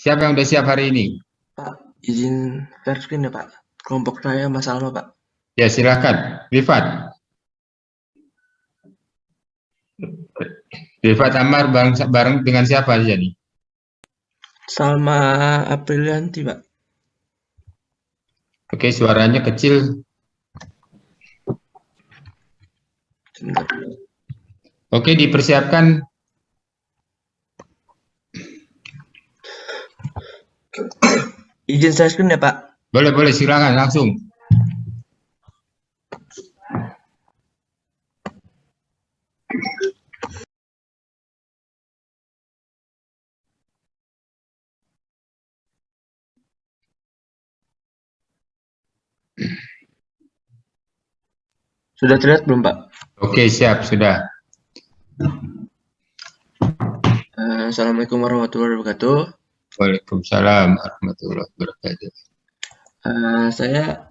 Siapa yang udah siap hari ini? Pak, izin share screen ya Pak. Kelompok saya Mas Alma Pak. Ya silakan, Rifat. Rifat Ammar bareng, bareng dengan siapa aja nih? Salma Aprilianti Pak. Oke, suaranya kecil. Sebentar. Oke, dipersiapkan. Izin share screen ya Pak. Boleh, boleh, silakan langsung. Sudah terlihat belum Pak? Oke, siap, sudah. Assalamualaikum warahmatullahi wabarakatuh. Waalaikumsalam warahmatullahi wabarakatuh. Saya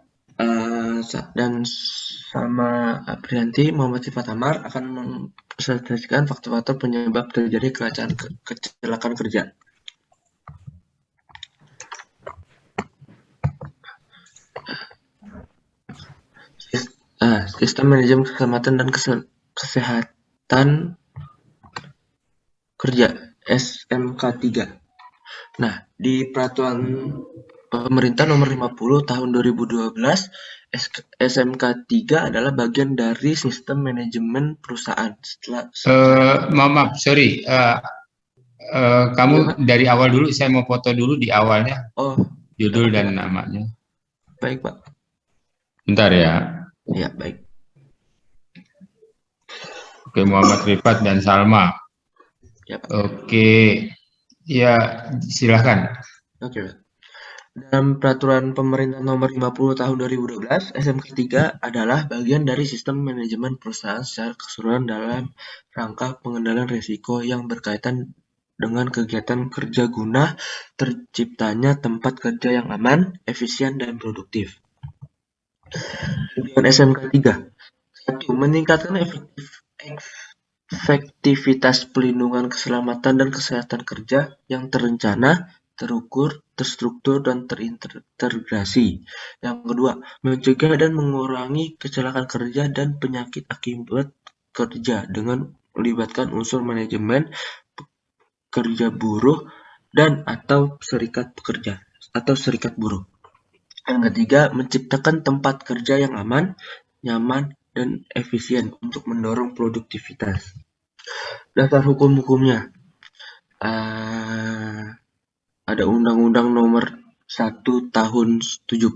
dan sama Aprilianti Muhammad Sifat Amar akan mempresentasikan faktor-faktor penyebab terjadi kecelakaan kerja. Sistem manajemen keselamatan dan kesehatan kerja SMK 3. Nah, di peraturan pemerintah nomor 50 tahun 2012, SMK 3 adalah bagian dari sistem manajemen perusahaan. Maaf, sorry. Kamu Iya, Pak. dari awal dulu, saya mau foto dulu di awalnya, Oh, nggak judul apa-apa, dan Pak. namanya. Baik, Pak. Bentar ya. Ya, baik. Oke, Muhammad Rifat dan Salma. Ya, Pak. Oke, ya silahkan. Oke, Pak. Dalam peraturan pemerintah nomor 50 tahun 2012, SMK 3 adalah bagian dari sistem manajemen perusahaan secara keseluruhan dalam rangka pengendalian risiko yang berkaitan dengan kegiatan kerja guna terciptanya tempat kerja yang aman, efisien, dan produktif. Tujuan SMK 3: 1. Meningkatkan efektivitas pelindungan keselamatan dan kesehatan kerja yang terencana, terukur, terstruktur, dan terintegrasi. Yang kedua, mencegah dan mengurangi kecelakaan kerja dan penyakit akibat kerja dengan melibatkan unsur manajemen, pekerja buruh, dan atau serikat pekerja atau serikat buruh. Yang ketiga, menciptakan tempat kerja yang aman, nyaman, dan efisien untuk mendorong produktivitas. Dasar hukum-hukumnya, ada Undang-Undang Nomor 1 Tahun 70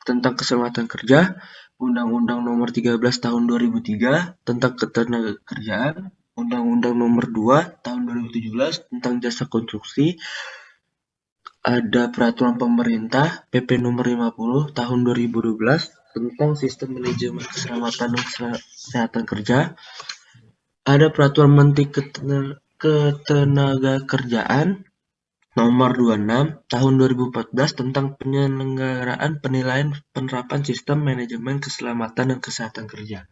tentang Keselamatan Kerja, Undang-Undang Nomor 13 Tahun 2003 tentang Ketenagakerjaan, Undang-Undang Nomor 2 Tahun 2017 tentang Jasa Konstruksi, ada Peraturan Pemerintah PP Nomor 50 Tahun 2012 tentang Sistem Manajemen Keselamatan dan Kesehatan Kerja, ada Peraturan Menteri Ketenagakerjaan Nomor 26 Tahun 2014 tentang penyelenggaraan penilaian penerapan sistem manajemen keselamatan dan kesehatan kerja.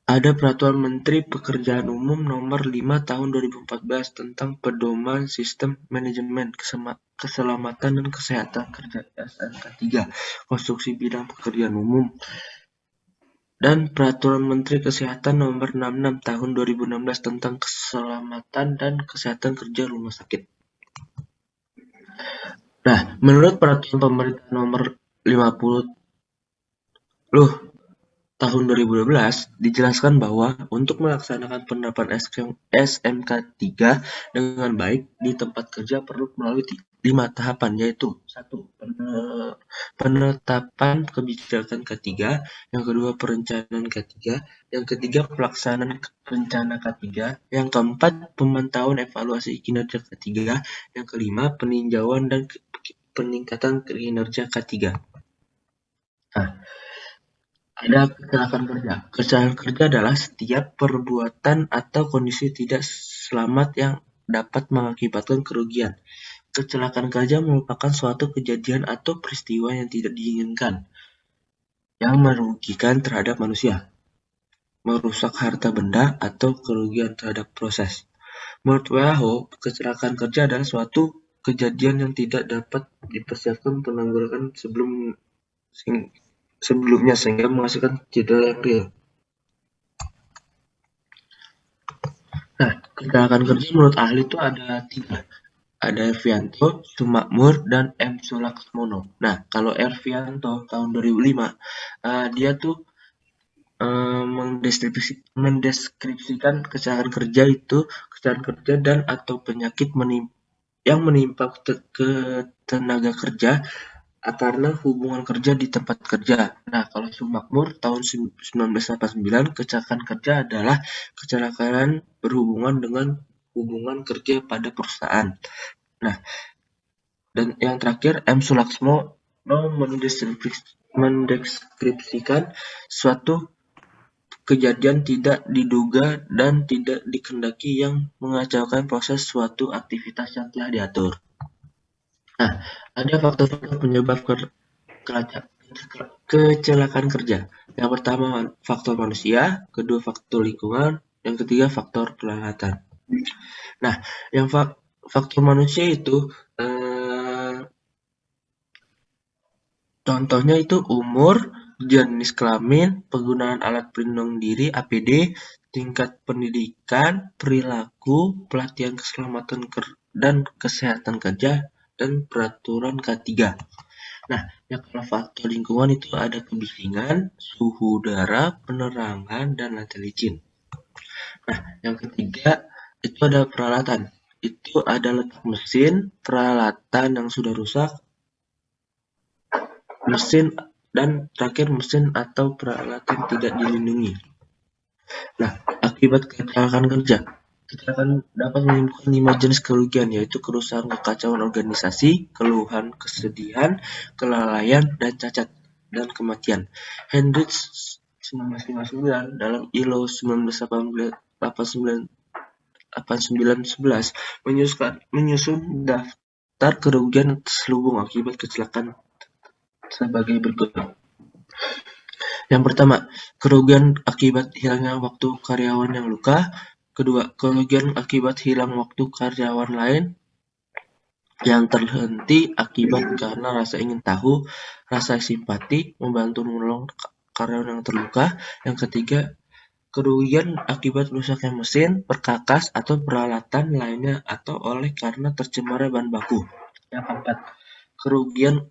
Ada Peraturan Menteri Pekerjaan Umum Nomor 5 Tahun 2014 tentang pedoman sistem manajemen keselamatan dan kesehatan kerja SMK 3, konstruksi bidang pekerjaan umum. Dan Peraturan Menteri Kesehatan Nomor 66 Tahun 2016 tentang keselamatan dan kesehatan kerja rumah sakit. Nah, menurut Peraturan Pemerintah Nomor 50 Tahun 2012 dijelaskan bahwa untuk melaksanakan penerapan SMK 3 dengan baik di tempat kerja perlu melalui 5 tahapan, yaitu 1. Penetapan kebijakan K3, yang kedua perencanaan K3, yang ketiga pelaksanaan rencana K3, yang keempat pemantauan evaluasi kinerja K3, yang kelima peninjauan dan peningkatan kinerja K3. Nah, ada kecelakaan kerja. Kecelakaan kerja adalah setiap perbuatan atau kondisi tidak selamat yang dapat mengakibatkan kerugian. Kecelakaan kerja merupakan suatu kejadian atau peristiwa yang tidak diinginkan yang merugikan terhadap manusia, merusak harta benda, atau kerugian terhadap proses, Menurut WHO, kecelakaan kerja adalah suatu kejadian yang tidak dapat dipersiapkan penanggulangan sebelumnya sehingga menghasilkan cedera yang real. Nah, kecelakaan kerja menurut ahli itu ada 3. Ada Ervianto, Sumakmur, dan M. Sulaksmono. Nah, kalau Ervianto tahun 2005, dia tuh mendeskripsikan kecelakaan kerja itu kecelakaan kerja dan atau penyakit yang menimpa tenaga kerja karena hubungan kerja di tempat kerja. Nah, kalau Sumakmur tahun 1989, kecelakaan kerja adalah kecelakaan berhubungan dengan hubungan kerja pada perusahaan. Nah, dan yang terakhir M. Sulaksmono mendeskripsikan suatu kejadian tidak diduga dan tidak dikehendaki yang mengacaukan proses suatu aktivitas yang telah diatur. Nah, ada faktor-faktor penyebab kecelakaan kerja. Yang pertama faktor manusia, kedua faktor lingkungan, yang ketiga faktor peralatan. Nah, yang faktor manusia itu contohnya itu umur, jenis kelamin, penggunaan alat pelindung diri (APD), tingkat pendidikan, perilaku, pelatihan keselamatan dan kesehatan kerja, dan peraturan K3. Nah, yang kalau faktor lingkungan itu ada kebisingan, suhu udara, penerangan, dan lantai licin. Nah, yang ketiga itu ada peralatan. Itu ada letak mesin, peralatan yang sudah rusak, mesin, dan terakhir mesin atau peralatan tidak dilindungi. Nah, akibat kecelakaan kerja. Kecelakaan dapat menimbulkan 5 jenis kerugian, yaitu kerusakan kekacauan organisasi, keluhan, kesedihan, kelalaian, dan cacat, dan kematian. Hendricks 1959 dalam ILO 1989 menyusun daftar kerugian terselubung akibat kecelakaan sebagai berikut. Yang pertama, kerugian akibat hilangnya waktu karyawan yang luka. Kedua, kerugian akibat hilang waktu karyawan lain yang terhenti akibat karena rasa ingin tahu, rasa simpati, membantu menolong karyawan yang terluka. Yang ketiga, kerugian akibat rusaknya mesin, perkakas, atau peralatan lainnya atau oleh karena tercemarnya bahan baku. Yang keempat, kerugian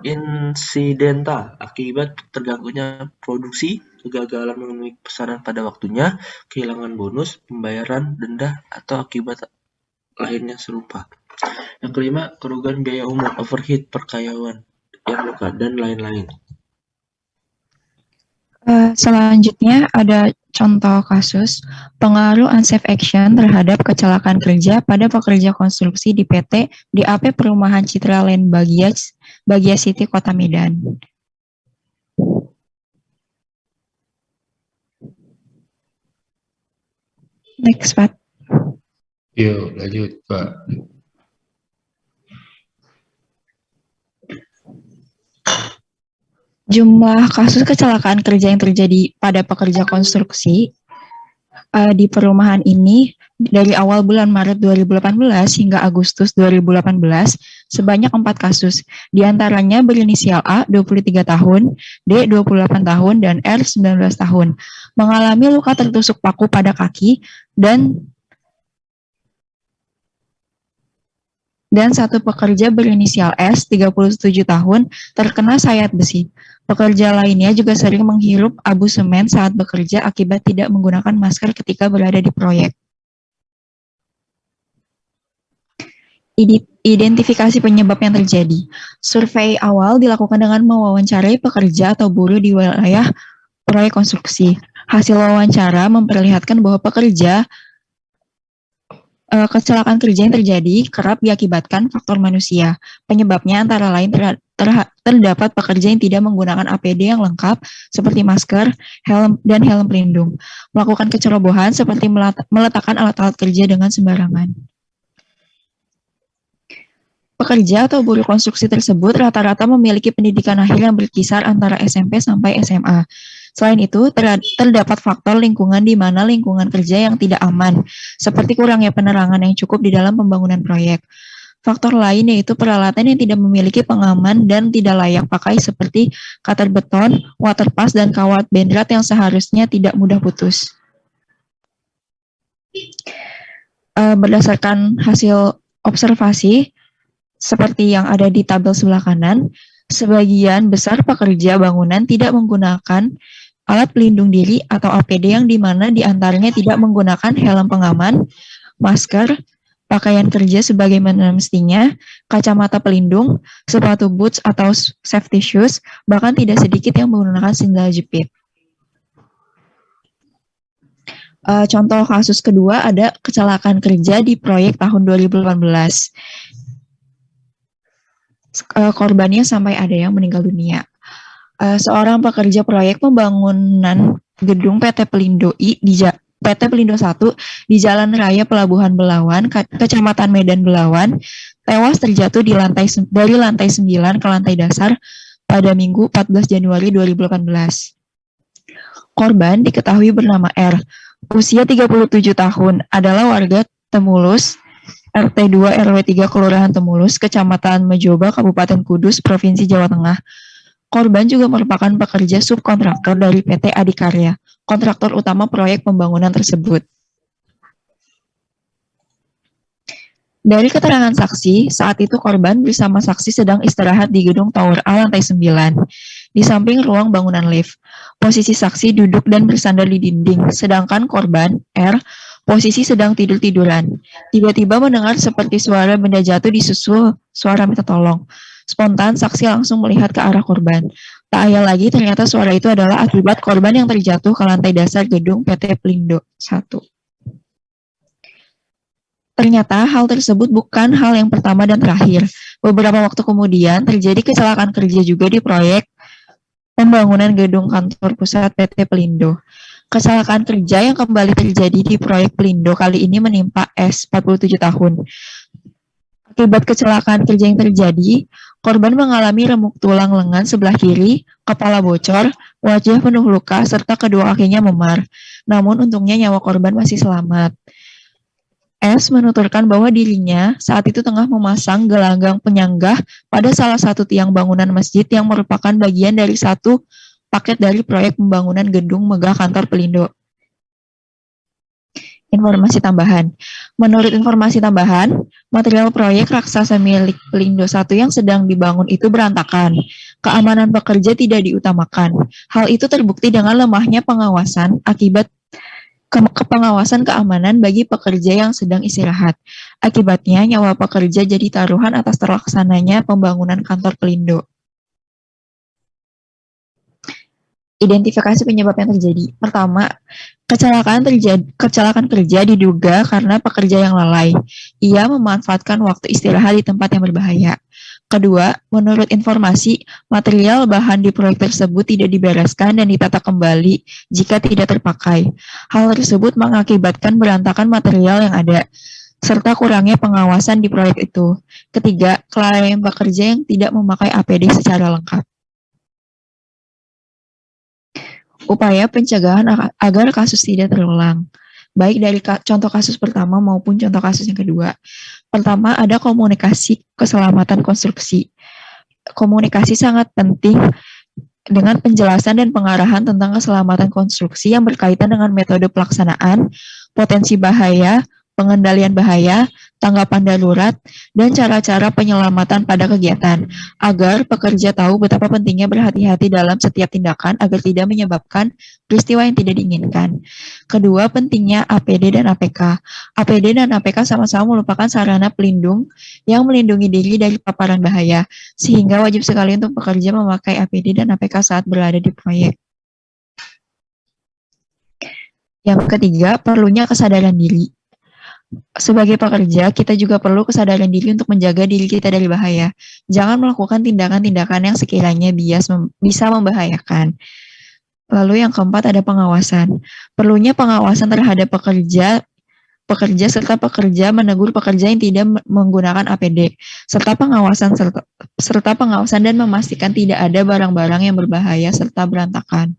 insidental akibat terganggunya produksi, kegagalan memenuhi pesanan pada waktunya, kehilangan bonus, pembayaran denda, atau akibat lainnya serupa. Yang kelima, kerugian biaya umum, overhead, perkaryawan yang luka, dan lain-lain. Selanjutnya ada contoh kasus pengaruh unsafe action terhadap kecelakaan kerja pada pekerja konstruksi di PT DAP Perumahan Citra Land Bagia City, Kota Medan. Next, Pak. Yuk, lanjut, Pak. Jumlah kasus kecelakaan kerja yang terjadi pada pekerja konstruksi di perumahan ini dari awal bulan Maret 2018 hingga Agustus 2018 sebanyak 4 kasus. Di antaranya berinisial A 23 tahun, D 28 tahun, dan R 19 tahun. Mengalami luka tertusuk paku pada kaki dan satu pekerja berinisial S 37 tahun terkena sayat besi. Pekerja lainnya juga sering menghirup abu semen saat bekerja akibat tidak menggunakan masker ketika berada di proyek. Identifikasi penyebab yang terjadi. Survei awal dilakukan dengan mewawancarai pekerja atau buruh di wilayah proyek konstruksi. Hasil wawancara memperlihatkan bahwa kecelakaan kerja yang terjadi kerap diakibatkan faktor manusia. Penyebabnya antara lain terdapat pekerja yang tidak menggunakan APD yang lengkap seperti masker, helm, dan helm pelindung. Melakukan kecerobohan seperti meletakkan alat-alat kerja dengan sembarangan. Pekerja atau buruh konstruksi tersebut rata-rata memiliki pendidikan akhir yang berkisar antara SMP sampai SMA. Selain itu, terdapat faktor lingkungan di mana lingkungan kerja yang tidak aman, seperti kurangnya penerangan yang cukup di dalam pembangunan proyek. Faktor lain yaitu peralatan yang tidak memiliki pengaman dan tidak layak pakai seperti cutter beton, water pass, dan kawat bendrat yang seharusnya tidak mudah putus. Berdasarkan hasil observasi, seperti yang ada di tabel sebelah kanan, sebagian besar pekerja bangunan tidak menggunakan alat pelindung diri atau APD yang dimana diantaranya tidak menggunakan helm pengaman, masker, pakaian kerja sebagaimana mestinya, kacamata pelindung, sepatu boots atau safety shoes, bahkan tidak sedikit yang menggunakan sandal jepit. Contoh kasus kedua ada kecelakaan kerja di proyek tahun 2018. Korbannya sampai ada yang meninggal dunia. Seorang pekerja proyek pembangunan gedung PT Pelindo PT Pelindo 1 di Jalan Raya Pelabuhan Belawan, Kecamatan Medan Belawan, tewas terjatuh dari lantai 9 ke lantai dasar pada Minggu 14 Januari 2018. Korban diketahui bernama R, usia 37 tahun, adalah warga Temulus, RT 2 RW 3 Kelurahan Temulus, Kecamatan Mejoba, Kabupaten Kudus, Provinsi Jawa Tengah. Korban juga merupakan pekerja subkontraktor dari PT Adikarya, kontraktor utama proyek pembangunan tersebut. Dari keterangan saksi, saat itu korban bersama saksi sedang istirahat di gedung Tower A lantai 9, di samping ruang bangunan lift. Posisi saksi duduk dan bersandar di dinding, sedangkan korban, R, posisi sedang tidur-tiduran. Tiba-tiba mendengar seperti suara benda jatuh disusul suara minta tolong. Spontan, saksi langsung melihat ke arah korban. Tak ayal lagi, ternyata suara itu adalah akibat korban yang terjatuh ke lantai dasar gedung PT Pelindo 1. Ternyata hal tersebut bukan hal yang pertama dan terakhir. Beberapa waktu kemudian, terjadi kecelakaan kerja juga di proyek pembangunan gedung kantor pusat PT Pelindo. Kecelakaan kerja yang kembali terjadi di proyek Pelindo kali ini menimpa S, 47 tahun. Akibat kecelakaan kerja yang terjadi, korban mengalami remuk tulang lengan sebelah kiri, kepala bocor, wajah penuh luka, serta kedua kakinya memar. Namun untungnya nyawa korban masih selamat. S menuturkan bahwa dirinya saat itu tengah memasang gelanggang penyanggah pada salah satu tiang bangunan masjid yang merupakan bagian dari satu paket dari proyek pembangunan gedung megah kantor Pelindo. Informasi tambahan. Menurut informasi tambahan, material proyek raksasa milik Pelindo 1 yang sedang dibangun itu berantakan. Keamanan pekerja tidak diutamakan. Hal itu terbukti dengan lemahnya pengawasan akibat pengawasan keamanan bagi pekerja yang sedang istirahat. Akibatnya, nyawa pekerja jadi taruhan atas terlaksananya pembangunan kantor Pelindo. Identifikasi penyebab yang terjadi. Pertama, kecelakaan kerja diduga karena pekerja yang lalai. Ia memanfaatkan waktu istirahat di tempat yang berbahaya. Kedua, menurut informasi, material bahan di proyek tersebut tidak dibereskan dan ditata kembali jika tidak terpakai. Hal tersebut mengakibatkan berantakan material yang ada, serta kurangnya pengawasan di proyek itu. Ketiga, kelalaian pekerja yang tidak memakai APD secara lengkap. Upaya pencegahan agar kasus tidak terulang, baik dari contoh kasus pertama maupun contoh kasus yang kedua. Pertama, ada komunikasi keselamatan konstruksi. Komunikasi sangat penting dengan penjelasan dan pengarahan tentang keselamatan konstruksi yang berkaitan dengan metode pelaksanaan, potensi bahaya, pengendalian bahaya, tanggapan darurat, dan cara-cara penyelamatan pada kegiatan, agar pekerja tahu betapa pentingnya berhati-hati dalam setiap tindakan agar tidak menyebabkan peristiwa yang tidak diinginkan. Kedua, pentingnya APD dan APK. APD dan APK sama-sama merupakan sarana pelindung yang melindungi diri dari paparan bahaya, sehingga wajib sekali untuk pekerja memakai APD dan APK saat berada di proyek. Yang ketiga, perlunya kesadaran diri. Sebagai pekerja, kita juga perlu kesadaran diri untuk menjaga diri kita dari bahaya. Jangan melakukan tindakan-tindakan yang sekiranya bisa membahayakan. Lalu yang keempat ada pengawasan. Perlunya pengawasan terhadap pekerja serta pekerja menegur pekerja yang tidak menggunakan APD, serta pengawasan dan memastikan tidak ada barang-barang yang berbahaya serta berantakan.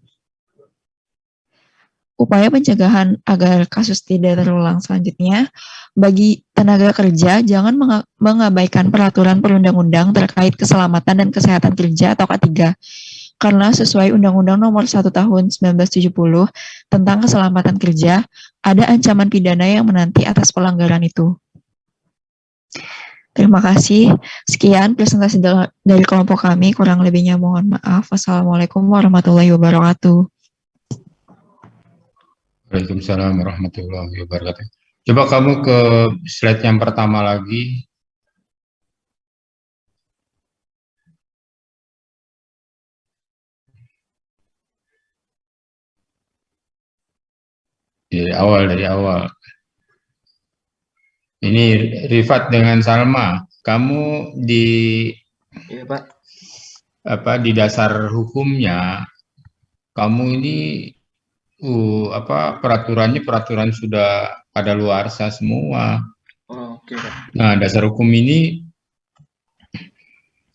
upaya pencegahan agar kasus tidak terulang selanjutnya, bagi tenaga kerja jangan mengabaikan peraturan perundang-undang terkait keselamatan dan kesehatan kerja atau K3. Karena sesuai Undang-Undang Nomor 1 Tahun 1970 tentang keselamatan kerja, ada ancaman pidana yang menanti atas pelanggaran itu. Terima kasih. Sekian presentasi dari kelompok kami. Kurang lebihnya mohon maaf. Wassalamualaikum warahmatullahi wabarakatuh. Waalaikumsalam warahmatullahi wabarakatuh. Coba kamu ke slide yang pertama lagi. Dari awal. Ini Rifat dengan Salma. Kamu di Iya, Pak. di dasar hukumnya, kamu ini peraturan sudah kadaluarsa semua. Oh, oke, Pak. Nah, dasar hukum ini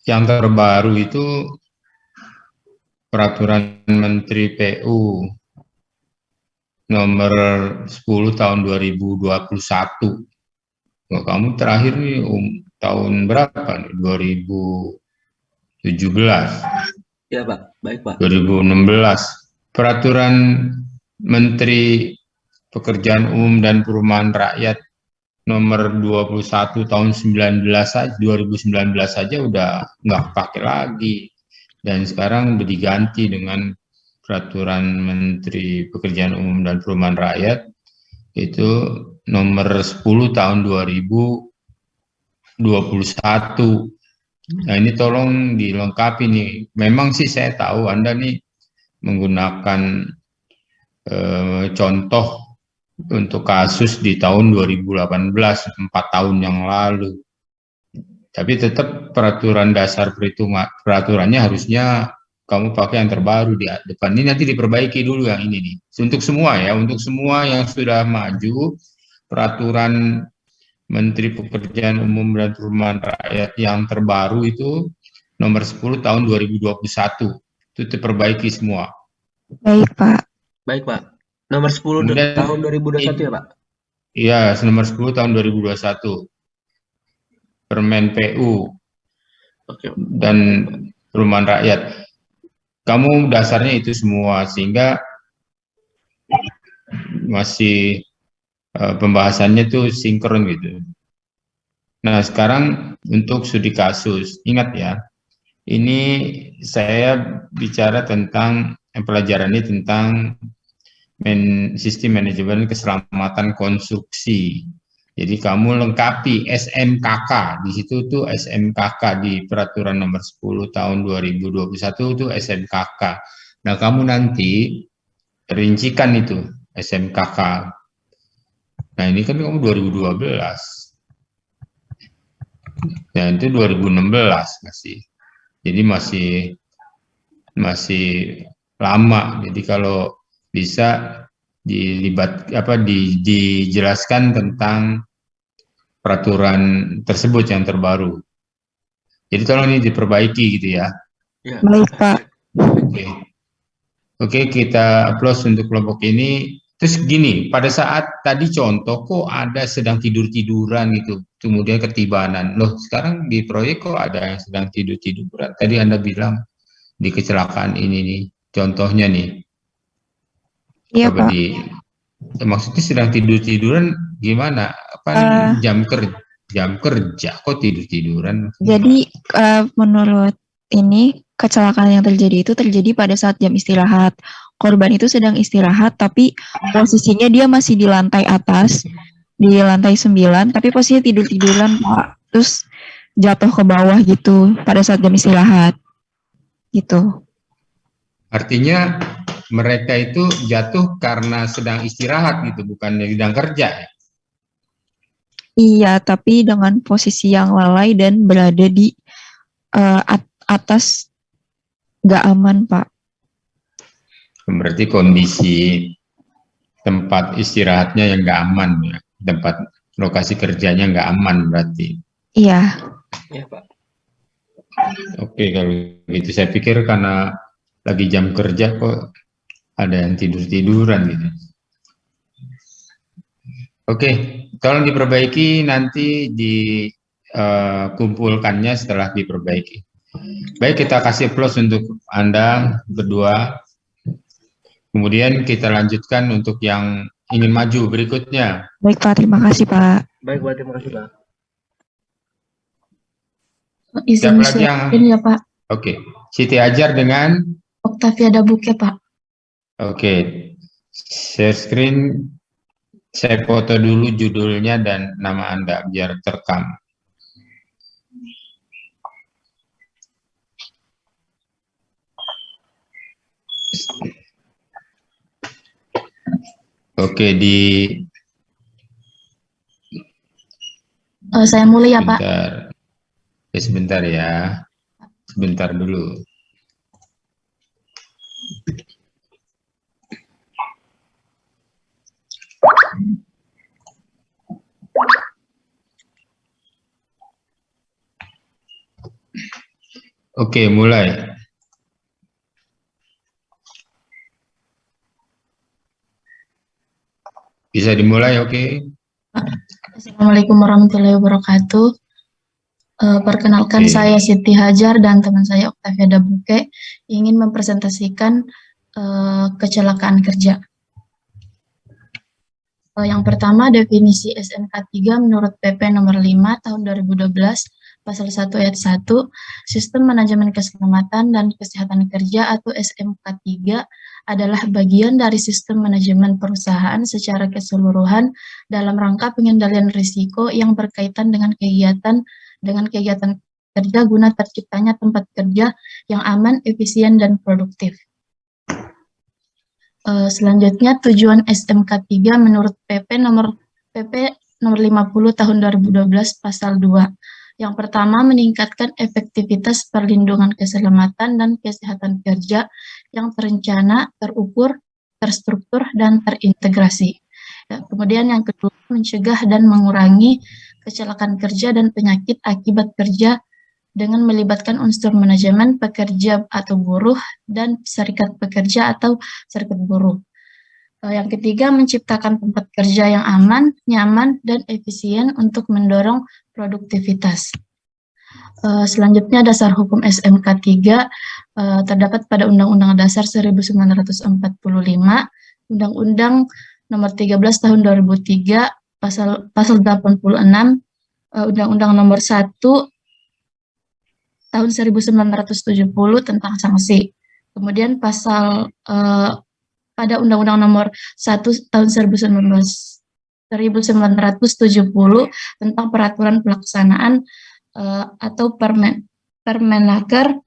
yang terbaru itu peraturan Menteri PU nomor 10 tahun 2021. Nah, kamu terakhir nih tahun berapa nih? 2017. Iya, Pak. Baik, Pak. 2016. Peraturan Menteri Pekerjaan Umum dan Perumahan Rakyat nomor 21 tahun 2019 saja udah nggak pakai lagi. Dan sekarang udah diganti dengan Peraturan Menteri Pekerjaan Umum dan Perumahan Rakyat itu nomor 10 tahun 2021. Nah, ini tolong dilengkapi nih. Memang sih saya tahu Anda nih menggunakan contoh untuk kasus di tahun 2018, 4 tahun yang lalu. Tapi tetap peraturan dasar peraturannya harusnya kamu pakai yang terbaru di depan. Ini nanti diperbaiki dulu yang ini nih. Untuk semua ya, untuk semua yang sudah maju, peraturan Menteri Pekerjaan Umum dan Perumahan Rakyat yang terbaru itu nomor 10 tahun 2021. Itu diperbaiki semua. Baik, Pak. Baik, Pak. Nomor 10 Kemudian, tahun 2021 ya, Pak? Iya, nomor 10 tahun 2021. Permen PU Oke. dan Perumahan Rakyat. Kamu dasarnya itu semua, sehingga masih pembahasannya tuh sinkron gitu. Nah, sekarang untuk studi kasus, ingat ya, ini saya bicara tentang pelajarannya tentang sistem manajemen keselamatan konstruksi. Jadi kamu lengkapi SMKK, di situ tuh SMKK di peraturan nomor 10 tahun 2021 itu SMKK. Nah, kamu nanti rincikan itu SMKK. Nah, ini kan kamu 2012. Nah, itu 2016 masih. Jadi masih lama. Jadi kalau bisa dijelaskan tentang peraturan tersebut yang terbaru. Jadi tolong ini diperbaiki gitu ya. Ya. Baik, Pak. Oke, kita applause untuk kelompok ini. Terus gini, pada saat tadi contoh kok ada sedang tidur-tiduran gitu, kemudian ketibanan. Loh, sekarang di proyek kok ada yang sedang tidur-tiduran. Tadi Anda bilang di kecelakaan ini nih, contohnya nih. Iya, Coba Pak. maksudnya sedang tidur-tiduran gimana? Apa jam kerja kok tidur-tiduran? Jadi menurut ini kecelakaan yang terjadi itu terjadi pada saat jam istirahat. Korban itu sedang istirahat tapi posisinya dia masih di lantai atas, di lantai 9, tapi posisinya tidur-tiduran, Pak. Terus jatuh ke bawah gitu pada saat jam istirahat. Gitu. Artinya mereka itu jatuh karena sedang istirahat gitu, bukan sedang kerja ya? Iya, tapi dengan posisi yang lalai dan berada di atas nggak aman, Pak. Berarti kondisi tempat istirahatnya yang nggak aman ya, tempat lokasi kerjanya nggak aman berarti. Iya. Iya, Pak. Oke, kalau gitu saya pikir karena lagi jam kerja kok ada yang tidur-tiduran gitu. Oke, tolong diperbaiki nanti kumpulkannya setelah diperbaiki. Baik, kita kasih plus untuk Anda berdua. Kemudian kita lanjutkan untuk yang ingin maju berikutnya. Baik Pak, terima kasih Pak. Baik, Pak, terima kasih, Pak. Izin Siapa lagi yang? share ya Pak. Oke, Siti Ajar dengan Octavia Dabuke Pak. Oke, share screen. Saya foto dulu judulnya dan nama Anda biar terekam. Oke, Saya mulai ya Pak. Sebentar ya. Sebentar dulu. Oke, mulai. Bisa dimulai, oke? Assalamualaikum warahmatullahi wabarakatuh. Perkenalkan saya Siti Hajar dan teman saya Octavia Dabuke ingin mempresentasikan kecelakaan kerja. Yang pertama, definisi SMK 3 menurut PP nomor 5 tahun 2012 pasal 1 ayat 1, Sistem Manajemen Keselamatan dan Kesehatan Kerja atau SMK 3 adalah bagian dari sistem manajemen perusahaan secara keseluruhan dalam rangka pengendalian risiko yang berkaitan dengan kegiatan kerja guna terciptanya tempat kerja yang aman, efisien, dan produktif. Selanjutnya, tujuan SMK 3 menurut PP nomor 50 tahun 2012 pasal 2. Yang pertama, meningkatkan efektivitas perlindungan keselamatan dan kesehatan kerja yang terencana, terukur, terstruktur, dan terintegrasi. Kemudian yang kedua, mencegah dan mengurangi kecelakaan kerja dan penyakit akibat kerja dengan melibatkan unsur manajemen, pekerja atau buruh, dan serikat pekerja atau serikat buruh. Yang ketiga, menciptakan tempat kerja yang aman, nyaman, dan efisien untuk mendorong produktivitas. Selanjutnya, dasar hukum SMK 3 terdapat pada Undang-Undang Dasar 1945, Undang-Undang Nomor 13 Tahun 2003, Pasal 86, Undang-Undang Nomor 1 Tahun 1970 tentang sanksi. Kemudian pasal pada Undang-Undang Nomor 1 Tahun 1970 tentang peraturan pelaksanaan atau Permenaker,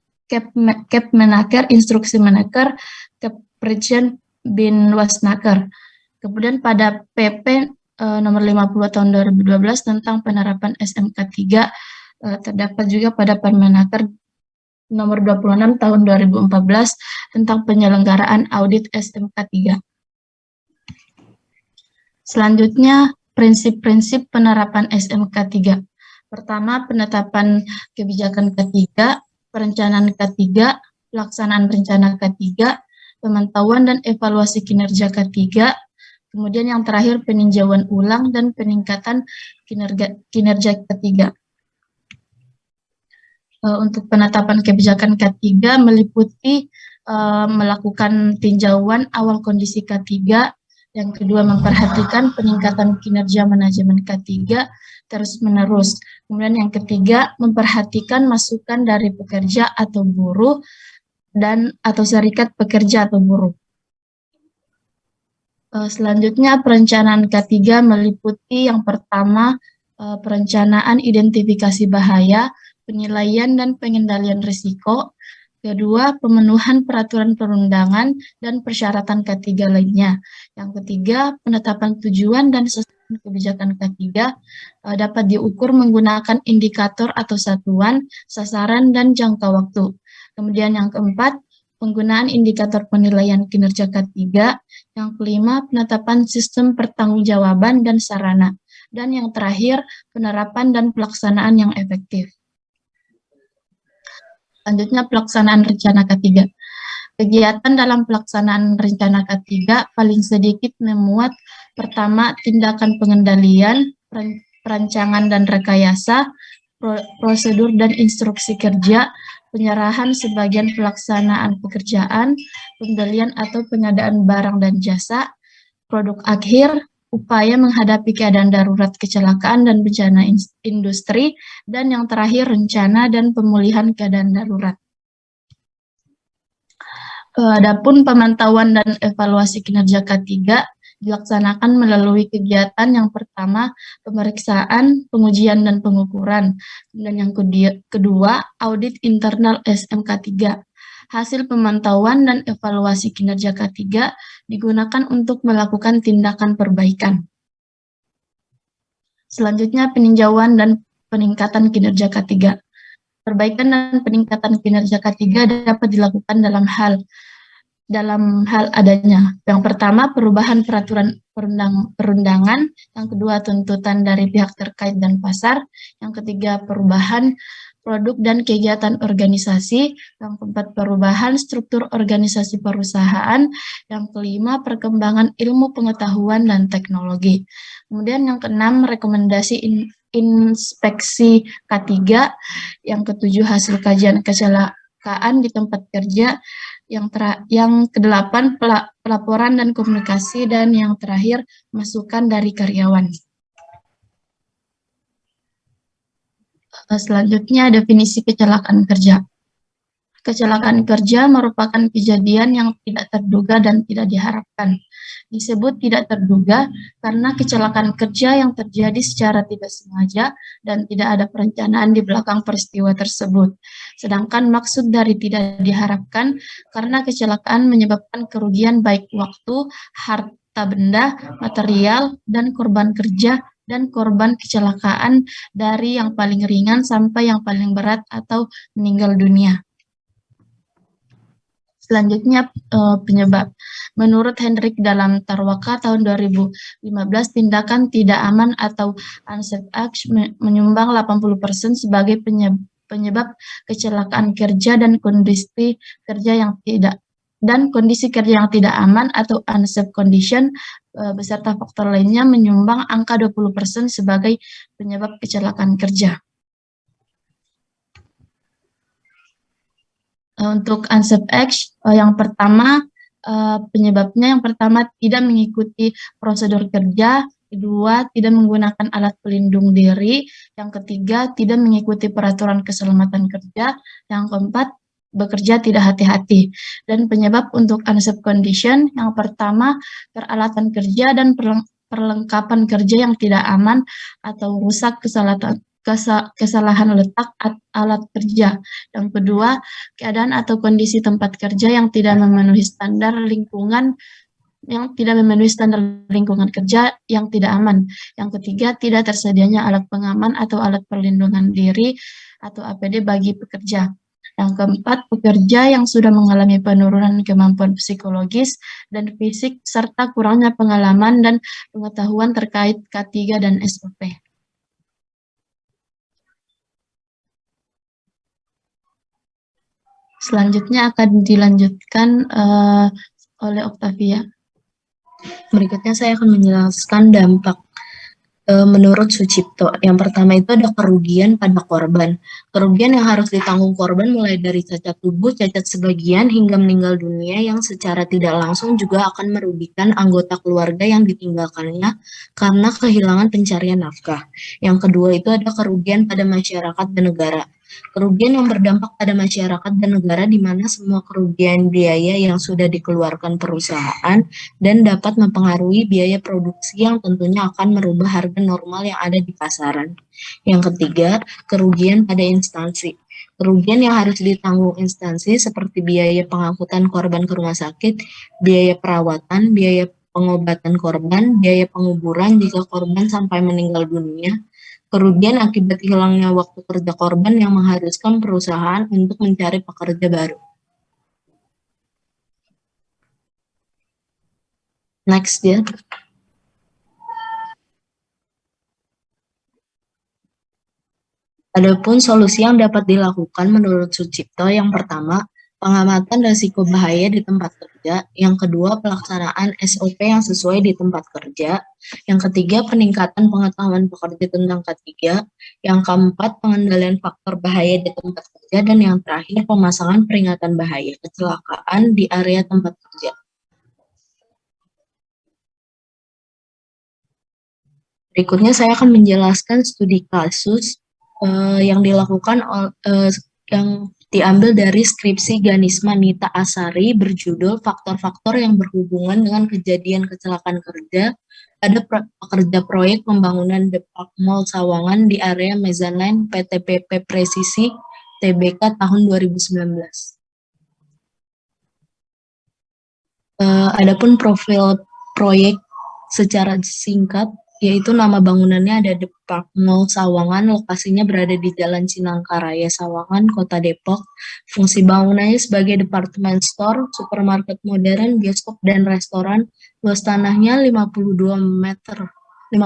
Kepmenaker, Instruksi Menaker, Kepresiden bin Wasnaker. Kemudian pada PP nomor 50 tahun 2012 tentang penerapan SMK 3 terdapat juga pada Permenaker nomor 26 tahun 2014 tentang penyelenggaraan audit SMK 3. Selanjutnya, prinsip-prinsip penerapan SMK 3. Pertama, penetapan kebijakan K3, perencanaan K3, pelaksanaan rencana K3, pemantauan dan evaluasi kinerja K3, kemudian yang terakhir peninjauan ulang dan peningkatan kinerja K3. Untuk penetapan kebijakan K3 meliputi melakukan tinjauan awal kondisi K3, yang kedua memperhatikan peningkatan kinerja manajemen K3 terus-menerus. Kemudian yang ketiga memperhatikan masukan dari pekerja atau buruh dan atau serikat pekerja atau buruh. Selanjutnya perencanaan K3 meliputi yang pertama perencanaan identifikasi bahaya, penilaian dan pengendalian risiko. Kedua, pemenuhan peraturan perundangan dan persyaratan K3 lainnya. Yang ketiga, penetapan tujuan dan sasaran kebijakan K3 dapat diukur menggunakan indikator atau satuan, sasaran, dan jangka waktu. Kemudian yang keempat, penggunaan indikator penilaian kinerja K3. Yang kelima, penetapan sistem pertanggungjawaban dan sarana. Dan yang terakhir, penerapan dan pelaksanaan yang efektif. Selanjutnya pelaksanaan rencana K3. Kegiatan dalam pelaksanaan rencana K3 paling sedikit memuat pertama tindakan pengendalian, perancangan dan rekayasa, prosedur dan instruksi kerja, penyerahan sebagian pelaksanaan pekerjaan, pembelian atau pengadaan barang dan jasa, produk akhir, upaya menghadapi keadaan darurat kecelakaan dan bencana industri, dan yang terakhir rencana dan pemulihan keadaan darurat. Adapun pemantauan dan evaluasi kinerja K3 dilaksanakan melalui kegiatan yang pertama pemeriksaan, pengujian dan pengukuran, dan yang kedua audit internal SMK3. Hasil pemantauan dan evaluasi kinerja K3 digunakan untuk melakukan tindakan perbaikan. Selanjutnya peninjauan dan peningkatan kinerja K3. Perbaikan dan peningkatan kinerja K3 dapat dilakukan dalam hal adanya. Yang pertama, perubahan peraturan perundangan. Yang kedua, tuntutan dari pihak terkait dan pasar. Yang ketiga, perubahan produk dan kegiatan organisasi. Yang keempat, perubahan struktur organisasi perusahaan. Yang kelima, perkembangan ilmu pengetahuan dan teknologi. Kemudian yang keenam, rekomendasi inspeksi K3. Yang ketujuh, hasil kajian kecelakaan di tempat kerja. Yang kedelapan, pelaporan dan komunikasi, dan yang terakhir, masukan dari karyawan. Selanjutnya, definisi kecelakaan kerja. Kecelakaan kerja merupakan kejadian yang tidak terduga dan tidak diharapkan. Disebut tidak terduga karena kecelakaan kerja yang terjadi secara tidak sengaja dan tidak ada perencanaan di belakang peristiwa tersebut. Sedangkan maksud dari tidak diharapkan karena kecelakaan menyebabkan kerugian baik waktu, harta benda, material, dan korban kerja dan korban kecelakaan dari yang paling ringan sampai yang paling berat atau meninggal dunia. Selanjutnya penyebab. Menurut Hendrik dalam Tarwaka tahun 2015, tindakan tidak aman atau unsafe act menyumbang 80% sebagai penyebab kecelakaan kerja dan kondisi kerja yang tidak aman atau unsafe condition beserta faktor lainnya menyumbang angka 20% sebagai penyebab kecelakaan kerja. Untuk unsafe act, yang pertama penyebabnya yang pertama tidak mengikuti prosedur kerja, kedua tidak menggunakan alat pelindung diri, yang ketiga tidak mengikuti peraturan keselamatan kerja, yang keempat bekerja tidak hati-hati. Dan penyebab untuk unsafe condition yang pertama peralatan kerja dan perlengkapan kerja yang tidak aman atau rusak kesalahan letak alat kerja. Yang kedua, keadaan atau kondisi tempat kerja yang tidak memenuhi standar lingkungan kerja yang tidak aman. Yang ketiga, tidak tersedianya alat pengaman atau alat perlindungan diri atau APD bagi pekerja. Yang keempat, pekerja yang sudah mengalami penurunan kemampuan psikologis dan fisik serta kurangnya pengalaman dan pengetahuan terkait K3 dan SOP. Selanjutnya akan dilanjutkan oleh Octavia. Berikutnya saya akan menjelaskan dampak menurut Sucipto. Yang pertama itu ada kerugian pada korban. Kerugian yang harus ditanggung korban mulai dari cacat tubuh, cacat sebagian, hingga meninggal dunia yang secara tidak langsung juga akan merugikan anggota keluarga yang ditinggalkannya karena kehilangan pencarian nafkah. Yang kedua itu ada kerugian pada masyarakat dan negara. Kerugian yang berdampak pada masyarakat dan negara di mana semua kerugian biaya yang sudah dikeluarkan perusahaan dan dapat mempengaruhi biaya produksi yang tentunya akan merubah harga normal yang ada di pasaran. Yang ketiga, kerugian pada instansi. Kerugian yang harus ditanggung instansi seperti biaya pengangkutan korban ke rumah sakit, biaya perawatan, biaya pengobatan korban, biaya penguburan jika korban sampai meninggal dunia, kerugian akibat hilangnya waktu kerja korban yang mengharuskan perusahaan untuk mencari pekerja baru. Next ya. Adapun solusi yang dapat dilakukan menurut Sucipto yang pertama, pengamatan risiko bahaya di tempat kerja. Yang kedua, pelaksanaan SOP yang sesuai di tempat kerja. Yang ketiga, peningkatan pengetahuan pekerja tentang K3. Yang keempat, pengendalian faktor bahaya di tempat kerja. Dan yang terakhir, pemasangan peringatan bahaya kecelakaan di area tempat kerja. Berikutnya saya akan menjelaskan studi kasus yang dilakukan yang diambil dari skripsi Ganisma Nita Asari berjudul Faktor-faktor yang berhubungan dengan kejadian kecelakaan kerja pada pekerja proyek pembangunan Depak Mall Sawangan di area mezzanine PT PP Presisi TBK tahun 2019. Adapun profil proyek secara singkat, yaitu nama bangunannya ada Depak Mall Sawangan, lokasinya berada di Jalan Cinangkaraya Sawangan, Kota Depok. Fungsi bangunannya sebagai department store, supermarket modern, bioskop, dan restoran. Luas tanahnya 52.000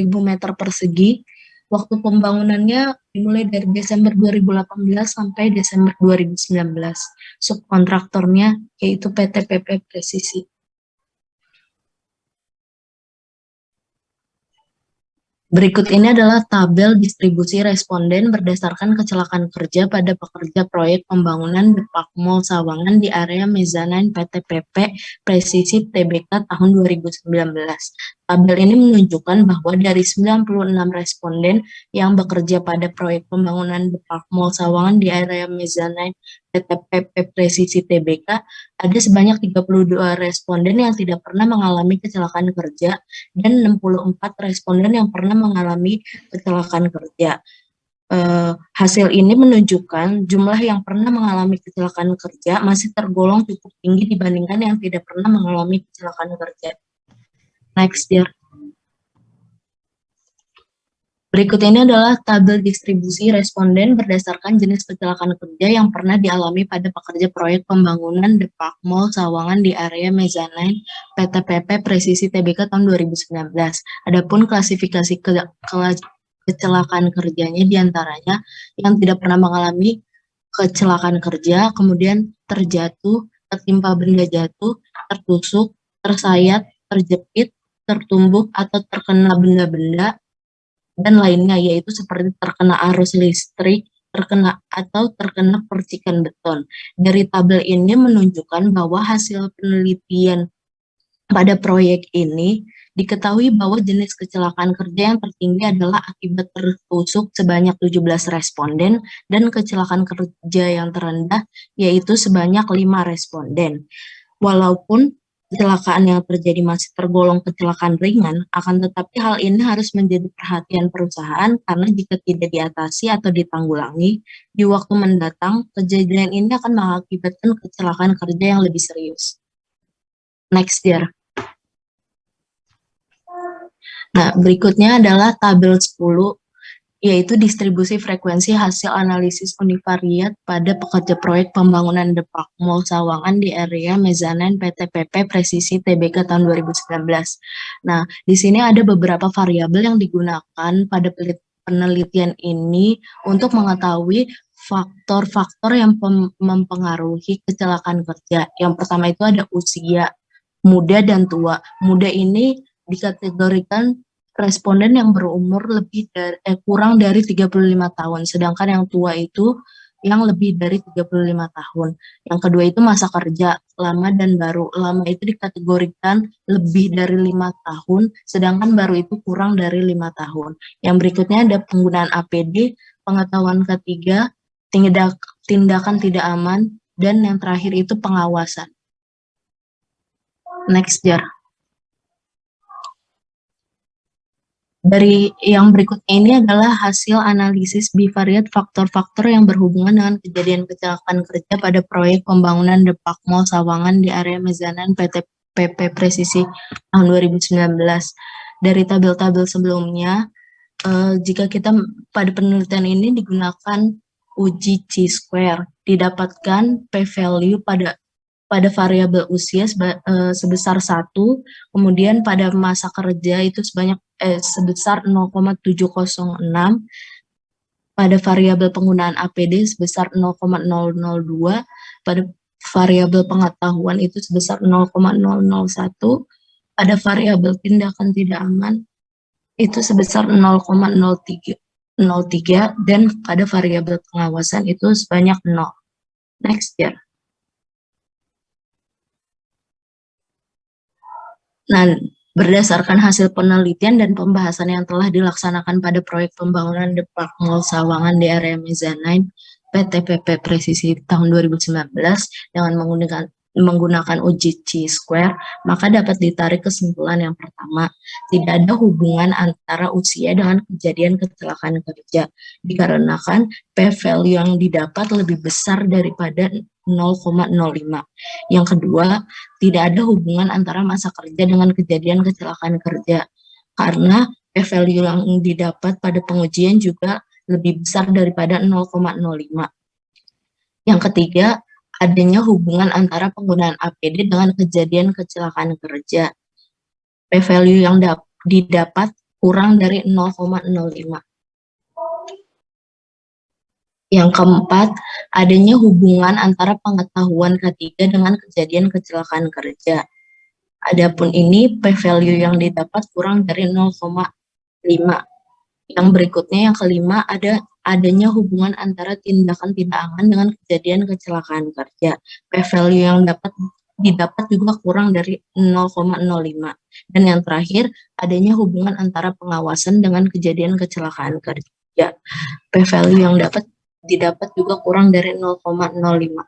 meter persegi. Waktu pembangunannya dimulai dari Desember 2018 sampai Desember 2019. Subkontraktornya yaitu PT PP Presisi. Berikut ini adalah tabel distribusi responden berdasarkan kecelakaan kerja pada pekerja proyek pembangunan Depak Mall Sawangan di area mezzanine PT PP Presisi TBK tahun 2019. Tabel ini menunjukkan bahwa dari 96 responden yang bekerja pada proyek pembangunan Depak Mall Sawangan di area mezzanine PT PP Presisi TBK, ada sebanyak 32 responden yang tidak pernah mengalami kecelakaan kerja dan 64 responden yang pernah mengalami kecelakaan kerja. Hasil ini menunjukkan jumlah yang pernah mengalami kecelakaan kerja masih tergolong cukup tinggi dibandingkan yang tidak pernah mengalami kecelakaan kerja. Next, dear. Berikut ini adalah tabel distribusi responden berdasarkan jenis kecelakaan kerja yang pernah dialami pada pekerja proyek pembangunan Depak Mall Sawangan di area mezzanine PT PP Presisi TBK tahun 2019. Adapun klasifikasi kecelakaan kerjanya diantaranya yang tidak pernah mengalami kecelakaan kerja, kemudian terjatuh, tertimpa benda jatuh, tertusuk, tersayat, terjepit, tertumbuk atau terkena benda-benda dan lainnya, yaitu seperti terkena arus listrik, terkena percikan beton. Dari tabel ini menunjukkan bahwa hasil penelitian pada proyek ini diketahui bahwa jenis kecelakaan kerja yang tertinggi adalah akibat tertusuk sebanyak 17 responden dan kecelakaan kerja yang terendah yaitu sebanyak 5 responden. Walaupun kecelakaan yang terjadi masih tergolong kecelakaan ringan, akan tetapi hal ini harus menjadi perhatian perusahaan karena jika tidak diatasi atau ditanggulangi, di waktu mendatang, kejadian ini akan mengakibatkan kecelakaan kerja yang lebih serius. Next, dear. Nah, berikutnya adalah tabel 10, yaitu distribusi frekuensi hasil analisis univariat pada pekerja proyek pembangunan Depak Mall Sawangan di area mezzanine PT PP Presisi TBK tahun 2019. Nah, di sini ada beberapa variabel yang digunakan pada penelitian ini untuk mengetahui faktor-faktor yang mempengaruhi kecelakaan kerja. Yang pertama itu ada usia, muda dan tua. Muda ini dikategorikan responden yang berumur kurang dari 35 tahun, sedangkan yang tua itu yang lebih dari 35 tahun. Yang kedua itu masa kerja, lama dan baru. Lama itu dikategorikan lebih dari 5 tahun, sedangkan baru itu kurang dari 5 tahun. Yang berikutnya ada penggunaan APD, pengetahuan ketiga, tindakan tidak aman, dan yang terakhir itu pengawasan. Next, Jar. Dari yang berikutnya ini adalah hasil analisis bivariat faktor-faktor yang berhubungan dengan kejadian kecelakaan kerja pada proyek pembangunan Depak Mall Sawangan di area mezzanine PT PP Presisi tahun 2019. Dari tabel-tabel sebelumnya, jika kita pada penelitian ini digunakan uji chi-square, didapatkan p-value pada variabel usia sebesar 1, kemudian pada masa kerja itu sebesar 0,706, pada variabel penggunaan APD sebesar 0,002, pada variabel pengetahuan itu sebesar 0,001, pada variabel tindakan tidak aman itu sebesar 0,03, dan pada variabel pengawasan itu sebanyak 0. Next ya. Nah, berdasarkan hasil penelitian dan pembahasan yang telah dilaksanakan pada proyek pembangunan Depak Mall Sawangan di area Mezzanine PTPP Presisi tahun 2019 dengan menggunakan uji Chi-square, maka dapat ditarik kesimpulan yang pertama, tidak ada hubungan antara usia dengan kejadian kecelakaan kerja, dikarenakan P-value yang didapat lebih besar daripada 0,05. Yang kedua, tidak ada hubungan antara masa kerja dengan kejadian kecelakaan kerja, karena P-value yang didapat pada pengujian juga lebih besar daripada 0,05. Yang ketiga, adanya hubungan antara penggunaan APD dengan kejadian kecelakaan kerja. P-value yang didapat kurang dari 0,05. Yang keempat, adanya hubungan antara pengetahuan K3 dengan kejadian kecelakaan kerja. Adapun ini P-value yang didapat kurang dari 0,5. Yang berikutnya, yang kelima, adanya hubungan antara tindakan tidak aman dengan kejadian kecelakaan kerja. P-value yang didapat juga kurang dari 0,05. Dan yang terakhir, adanya hubungan antara pengawasan dengan kejadian kecelakaan kerja. P-value yang didapat juga kurang dari 0,05.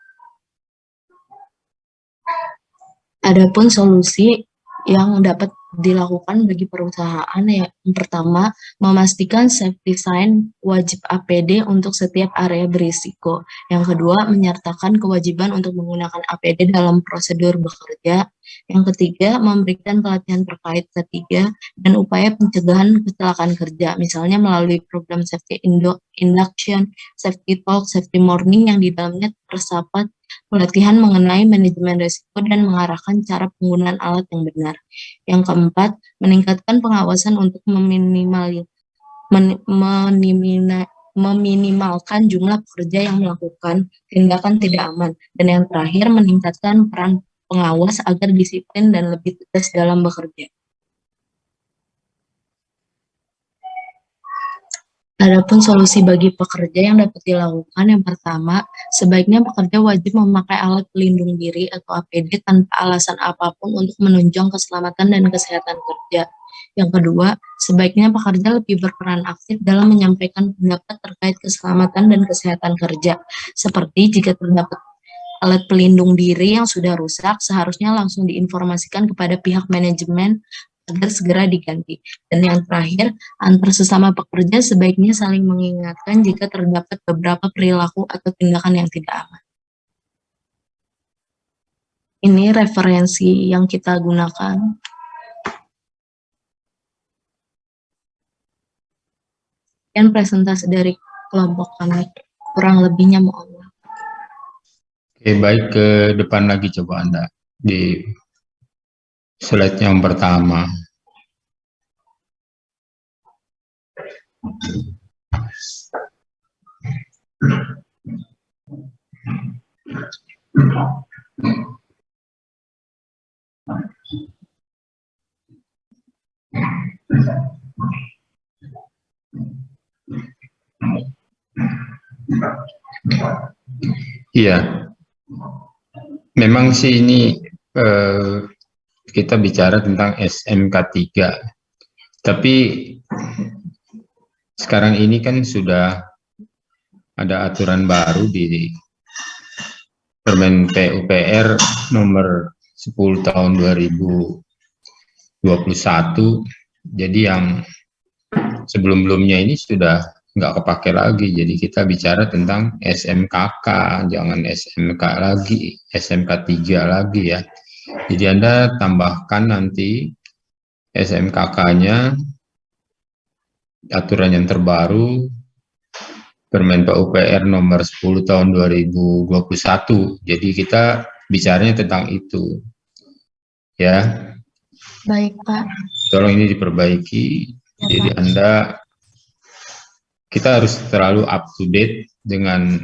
Adapun solusi yang dapat dilakukan bagi perusahaan, yang pertama, memastikan safety sign wajib APD untuk setiap area berisiko. Yang kedua, menyertakan kewajiban untuk menggunakan APD dalam prosedur bekerja. Yang ketiga, memberikan pelatihan terkait ketiga dan upaya pencegahan kecelakaan kerja, misalnya melalui program safety induction, safety talk, safety morning yang di dalamnya terdapat pelatihan mengenai manajemen risiko dan mengarahkan cara penggunaan alat yang benar. Yang keempat, meningkatkan pengawasan untuk meminimalkan jumlah pekerja yang melakukan tindakan tidak aman. Dan yang terakhir, meningkatkan peran pengawas agar disiplin dan lebih tegas dalam bekerja. Adapun solusi bagi pekerja yang dapat dilakukan, yang pertama, sebaiknya pekerja wajib memakai alat pelindung diri atau APD tanpa alasan apapun untuk menunjang keselamatan dan kesehatan kerja. Yang kedua, sebaiknya pekerja lebih berperan aktif dalam menyampaikan pendapat terkait keselamatan dan kesehatan kerja, seperti jika terdapat alat pelindung diri yang sudah rusak, seharusnya langsung diinformasikan kepada pihak manajemen agar segera diganti. Dan yang terakhir, antar sesama pekerja sebaiknya saling mengingatkan jika terdapat beberapa perilaku atau tindakan yang tidak aman. Ini referensi yang kita gunakan. Dan presentasi dari kelompok kami, kurang lebihnya mohon maaf. Oke, baik, ke depan lagi coba Anda di slide yang pertama. Iya, memang sih ini kita bicara tentang SMK 3, tapi sekarang ini kan sudah ada aturan baru di Permen PUPR nomor 10 tahun 2021, jadi yang sebelum-belumnya ini sudah nggak kepake lagi, jadi kita bicara tentang SMKK, jangan SMK lagi, SMK 3 lagi ya. Jadi Anda tambahkan nanti SMKK-nya aturan yang terbaru Permen PUPR nomor 10 tahun 2021. Jadi kita bicaranya tentang itu. Ya. Baik, Pak. Tolong ini diperbaiki. Ya, jadi Pak. Kita harus terlalu up to date dengan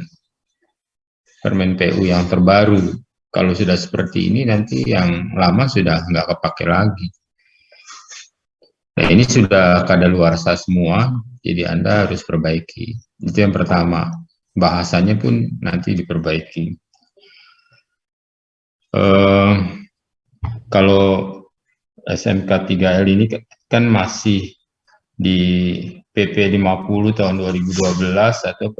Permen PU yang terbaru. Kalau sudah seperti ini nanti yang lama sudah nggak kepake lagi. Nah, ini sudah kadaluarsa semua, jadi Anda harus perbaiki. Itu yang pertama. Bahasanya pun nanti diperbaiki. Kalau SMK 3L ini kan masih di PP 50 tahun 2012 atau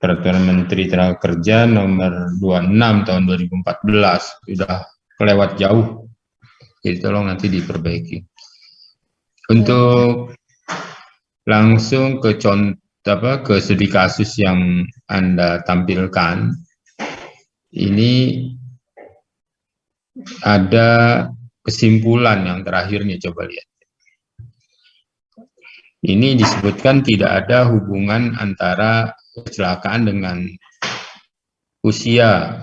Peraturan Menteri Tenaga Kerja nomor 26 tahun 2014. Sudah kelewat jauh. Jadi tolong nanti diperbaiki. Untuk langsung ke ke studi kasus yang Anda tampilkan, ini ada kesimpulan yang terakhir nih, coba lihat. Ini disebutkan tidak ada hubungan antara kecelakaan dengan usia.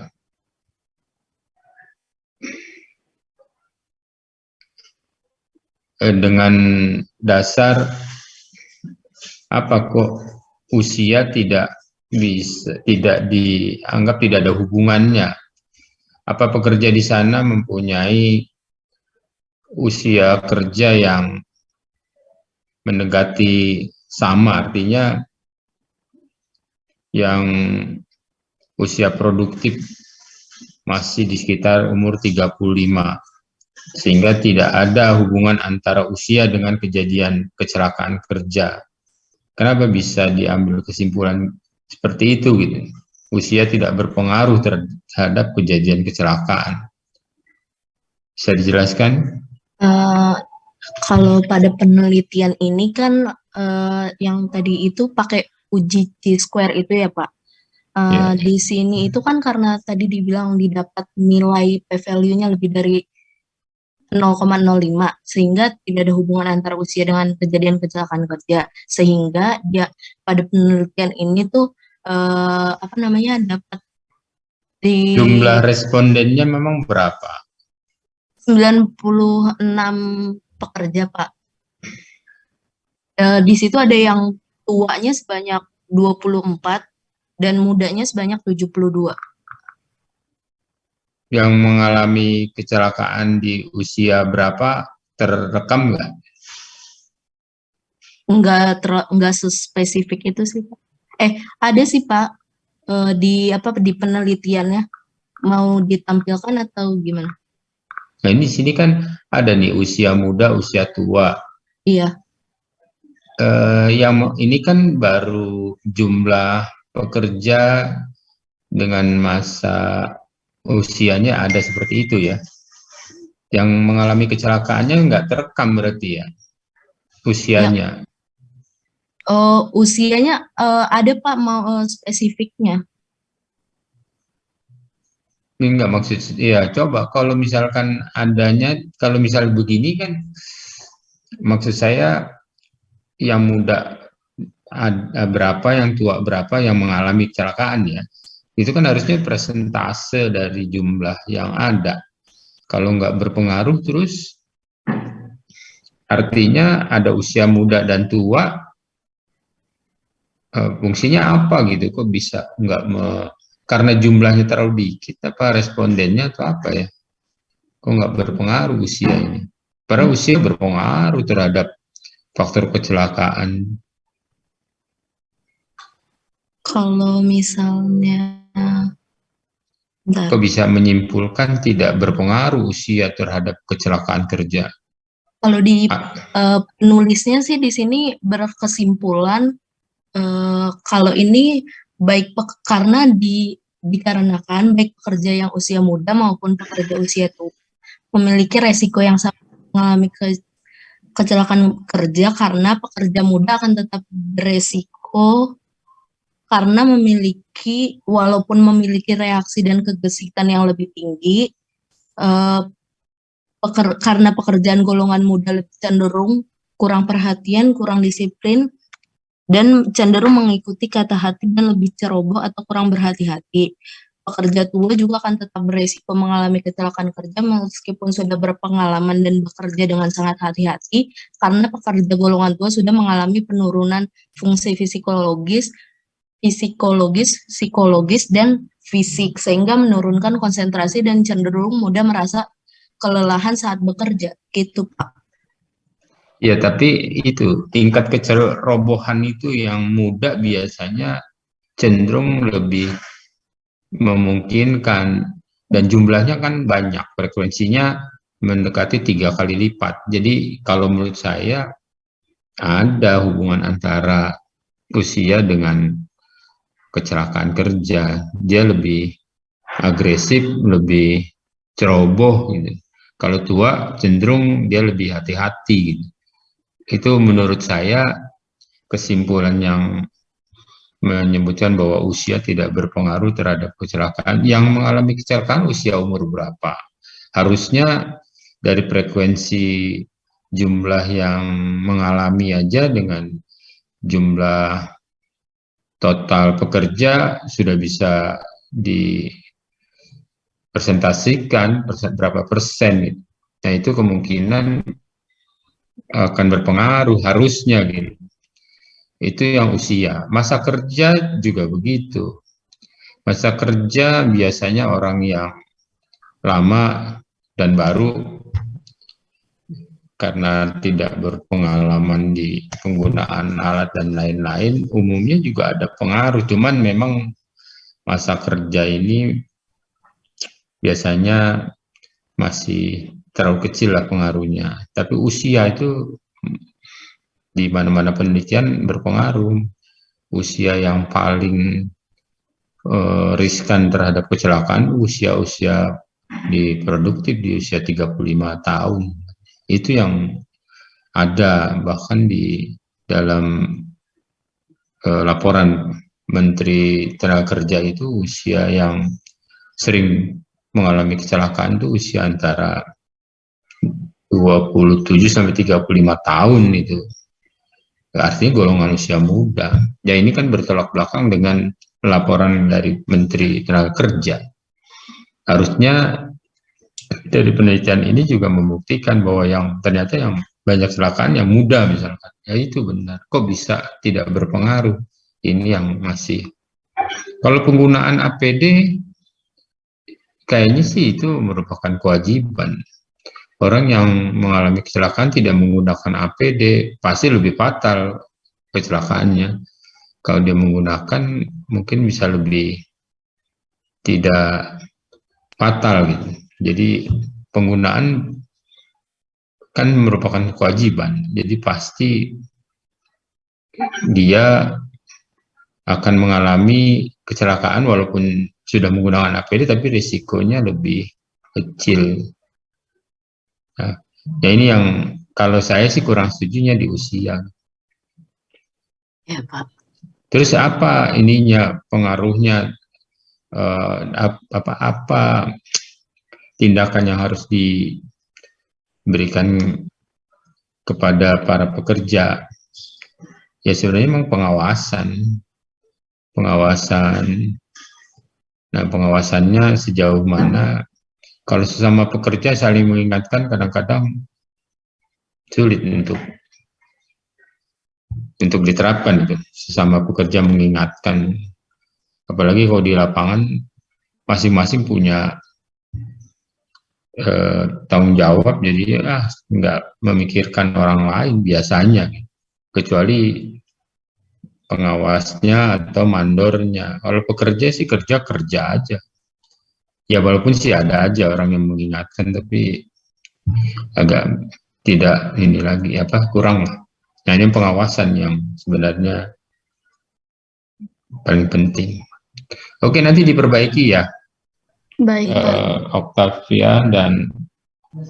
Dengan dasar apa kok usia tidak dianggap tidak ada hubungannya? Apa pekerja di sana mempunyai usia kerja yang mendekati sama, artinya yang usia produktif masih di sekitar umur 35, sehingga tidak ada hubungan antara usia dengan kejadian kecelakaan kerja. Kenapa bisa diambil kesimpulan seperti itu gitu? Usia tidak berpengaruh terhadap kejadian kecelakaan. Bisa dijelaskan? Kalau pada penelitian ini kan yang tadi itu pakai uji T-square itu ya Pak. Di sini itu kan karena tadi dibilang didapat nilai p-value-nya lebih dari 0,05 sehingga tidak ada hubungan antara usia dengan kejadian kecelakaan kerja, sehingga dia pada penelitian ini tuh dapat di jumlah respondennya memang berapa? 96 pekerja Pak. Di situ ada yang tuanya sebanyak 24 dan mudanya sebanyak 72. Yang mengalami kecelakaan di usia berapa terekam nggak? Enggak sespesifik itu sih Pak. Ada sih Pak di penelitiannya, mau ditampilkan atau gimana? Nah, ini sini kan ada nih usia muda, usia tua. Iya. Yang ini kan baru jumlah pekerja dengan masa usianya ada seperti itu ya. Yang mengalami kecelakaannya nggak terekam berarti ya usianya. Ya. Usianya ada Pak, mau spesifiknya? Ini nggak maksud, ya coba kalau misalkan adanya, kalau misal begini kan maksud saya yang muda ada berapa, yang tua berapa yang mengalami kecelakaan ya. Itu kan harusnya persentase dari jumlah yang ada. Kalau nggak berpengaruh terus artinya ada usia muda dan tua, fungsinya apa gitu? Kok bisa nggak karena jumlahnya terlalu dikit apa respondennya atau apa ya? Kok nggak berpengaruh usia ini? Padahal usia berpengaruh terhadap faktor kecelakaan. Kalau misalnya, Kok bisa menyimpulkan tidak berpengaruh usia terhadap kecelakaan kerja? Kalau di penulisnya sih di sini berkesimpulan kalau ini karena dikarenakan baik pekerja yang usia muda maupun pekerja usia tua memiliki resiko yang sama mengalami kecelakaan kerja, karena pekerja muda akan tetap beresiko karena walaupun memiliki reaksi dan kegesitan yang lebih tinggi, karena pekerjaan golongan muda lebih cenderung kurang perhatian, kurang disiplin, dan cenderung mengikuti kata hati dan lebih ceroboh atau kurang berhati-hati. Pekerja tua juga akan tetap beresiko mengalami kecelakaan kerja meskipun sudah berpengalaman dan bekerja dengan sangat hati-hati, karena pekerja golongan tua sudah mengalami penurunan fungsi psikologis, dan fisik sehingga menurunkan konsentrasi dan cenderung mudah merasa kelelahan saat bekerja. Gitu, Pak. Ya, tapi itu tingkat kecerobohan itu yang muda biasanya cenderung lebih memungkinkan, dan jumlahnya kan banyak, frekuensinya mendekati 3 kali lipat. Jadi kalau menurut saya ada hubungan antara usia dengan kecelakaan kerja. Dia lebih agresif, lebih ceroboh gitu. Kalau tua cenderung dia lebih hati-hati gitu. Itu menurut saya kesimpulan yang menyebutkan bahwa usia tidak berpengaruh terhadap kecelakaan. Yang mengalami kecelakaan usia umur berapa? Harusnya dari frekuensi jumlah yang mengalami aja dengan jumlah total pekerja sudah bisa dipresentasikan berapa persen gitu. Nah, itu kemungkinan akan berpengaruh harusnya gitu. Itu yang usia. Masa kerja juga begitu. Masa kerja biasanya orang yang lama dan baru karena tidak berpengalaman di penggunaan alat dan lain-lain, umumnya juga ada pengaruh. Cuman memang masa kerja ini biasanya masih terlalu kecil lah pengaruhnya. Tapi usia itu di mana-mana penelitian berpengaruh. Usia yang paling riskan terhadap kecelakaan usia-usia di produktif di usia 35 tahun. Itu yang ada bahkan di dalam laporan Menteri Tenaga Kerja itu usia yang sering mengalami kecelakaan itu usia antara 27 sampai 35 tahun itu. Artinya golongan usia muda. Ya ini kan bertolak belakang dengan laporan dari Menteri Tenaga Kerja. Harusnya dari penelitian ini juga membuktikan bahwa yang ternyata yang banyak kecelakaan yang muda misalkan. Ya itu benar. Kok bisa tidak berpengaruh? Ini yang masih. Kalau penggunaan APD kayaknya sih itu merupakan kewajiban. Orang yang mengalami kecelakaan tidak menggunakan APD pasti lebih fatal kecelakaannya. Kalau dia menggunakan mungkin bisa lebih tidak fatal gitu. Jadi penggunaan kan merupakan kewajiban. Jadi pasti dia akan mengalami kecelakaan walaupun sudah menggunakan APD tapi risikonya lebih kecil. Nah, ya ini yang kalau saya sih kurang setujunya di usia. Ya, Pak. Terus apa ininya pengaruhnya apa tindakan yang harus diberikan kepada para pekerja? Ya sebenarnya memang pengawasan. Nah, pengawasannya sejauh mana? Kalau sesama pekerja saling mengingatkan kadang-kadang sulit untuk diterapkan itu. Sesama pekerja mengingatkan, apalagi kalau di lapangan masing-masing punya tanggung jawab, jadi nggak memikirkan orang lain biasanya, kecuali pengawasnya atau mandornya. Kalau pekerja sih kerja aja. Ya walaupun sih ada aja orang yang mengingatkan, tapi agak tidak ini lagi kurang lah. Nah ini pengawasan yang sebenarnya paling penting. Oke, nanti diperbaiki ya. Baik, Pak. Octavia dan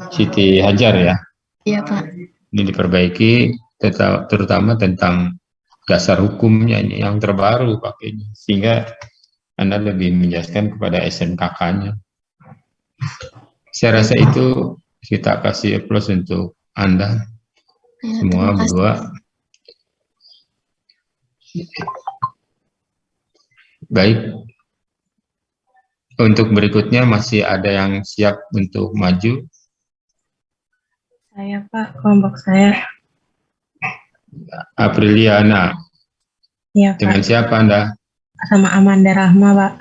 Siti Hajar ya. Iya, Pak. Ini diperbaiki terutama tentang dasar hukumnya ini yang terbaru pakainya, sehingga Anda lebih menjelaskan kepada SMKK-nya. Saya rasa itu kita kasih plus untuk Anda Ya, semua terima kasih. berdua. Baik. Untuk berikutnya masih ada yang siap untuk maju? Saya, Pak, kelompok saya. Apriliana. Iya, Pak. Dengan siapa Anda? Sama Amanda Rahma, Pak.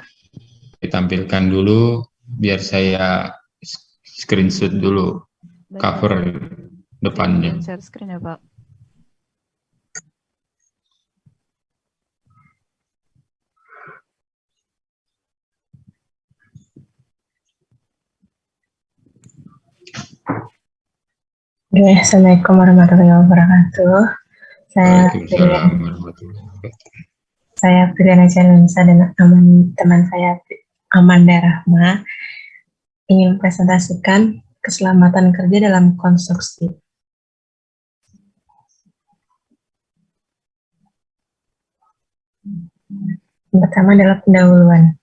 ditampilkan dulu biar saya screenshot dulu Baik, cover depannya. izin share screen ya, Pak. Oke, Assalamualaikum warahmatullahi wabarakatuh. Waalaikumsalam warahmatullahi wabarakatuh. Saya Firiana Cianunisa dan teman saya Amanda Rahma ingin presentasikan keselamatan kerja dalam konstruksi. Yang pertama adalah pendahuluan.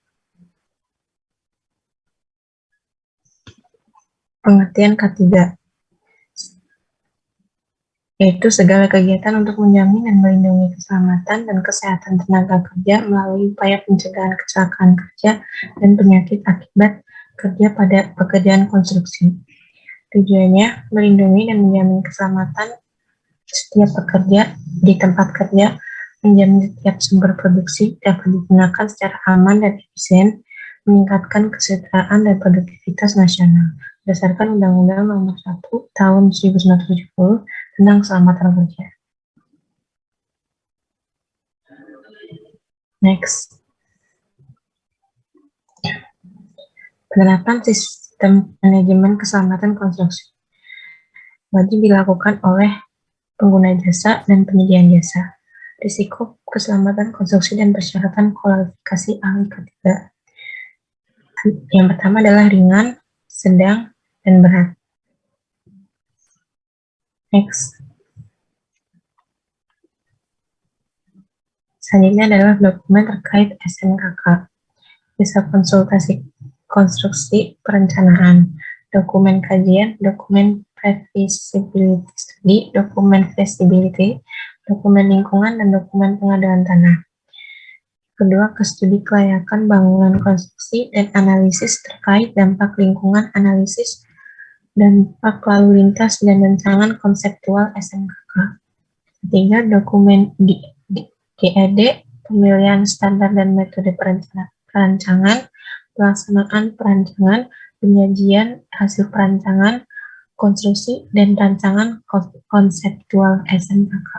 Pengertian K3, yaitu segala kegiatan untuk menjamin dan melindungi keselamatan dan kesehatan tenaga kerja melalui upaya pencegahan kecelakaan kerja dan penyakit akibat kerja pada pekerjaan konstruksi. Tujuannya melindungi dan menjamin keselamatan setiap pekerja di tempat kerja, menjamin setiap sumber produksi dapat digunakan secara aman dan efisien, meningkatkan kesejahteraan dan produktivitas nasional berdasarkan Undang-Undang Nomor 1 Tahun 1970 tentang keselamatan kerja. Next. Penerapan sistem manajemen keselamatan konstruksi wajib dilakukan oleh pengguna jasa dan penyediaan jasa. Risiko keselamatan konstruksi dan persyaratan kualifikasi ahli ketiga. Yang pertama adalah ringan, sedang, dan berat. Next. Selanjutnya adalah dokumen terkait SNKK. Bisa konsultasi konstruksi perencanaan, dokumen kajian, dokumen feasibility study, dokumen feasibility, dokumen lingkungan, dan dokumen pengadaan tanah. Kedua, ke studi kelayakan bangunan konstruksi dan analisis terkait dampak lingkungan, analisis dampak lalu lintas, dan rancangan konseptual SNKK. Ketiga, dokumen GED, pemilihan standar dan metode perancangan, pelaksanaan perancangan, penyajian hasil perancangan, konstruksi, dan rancangan konseptual SNKK.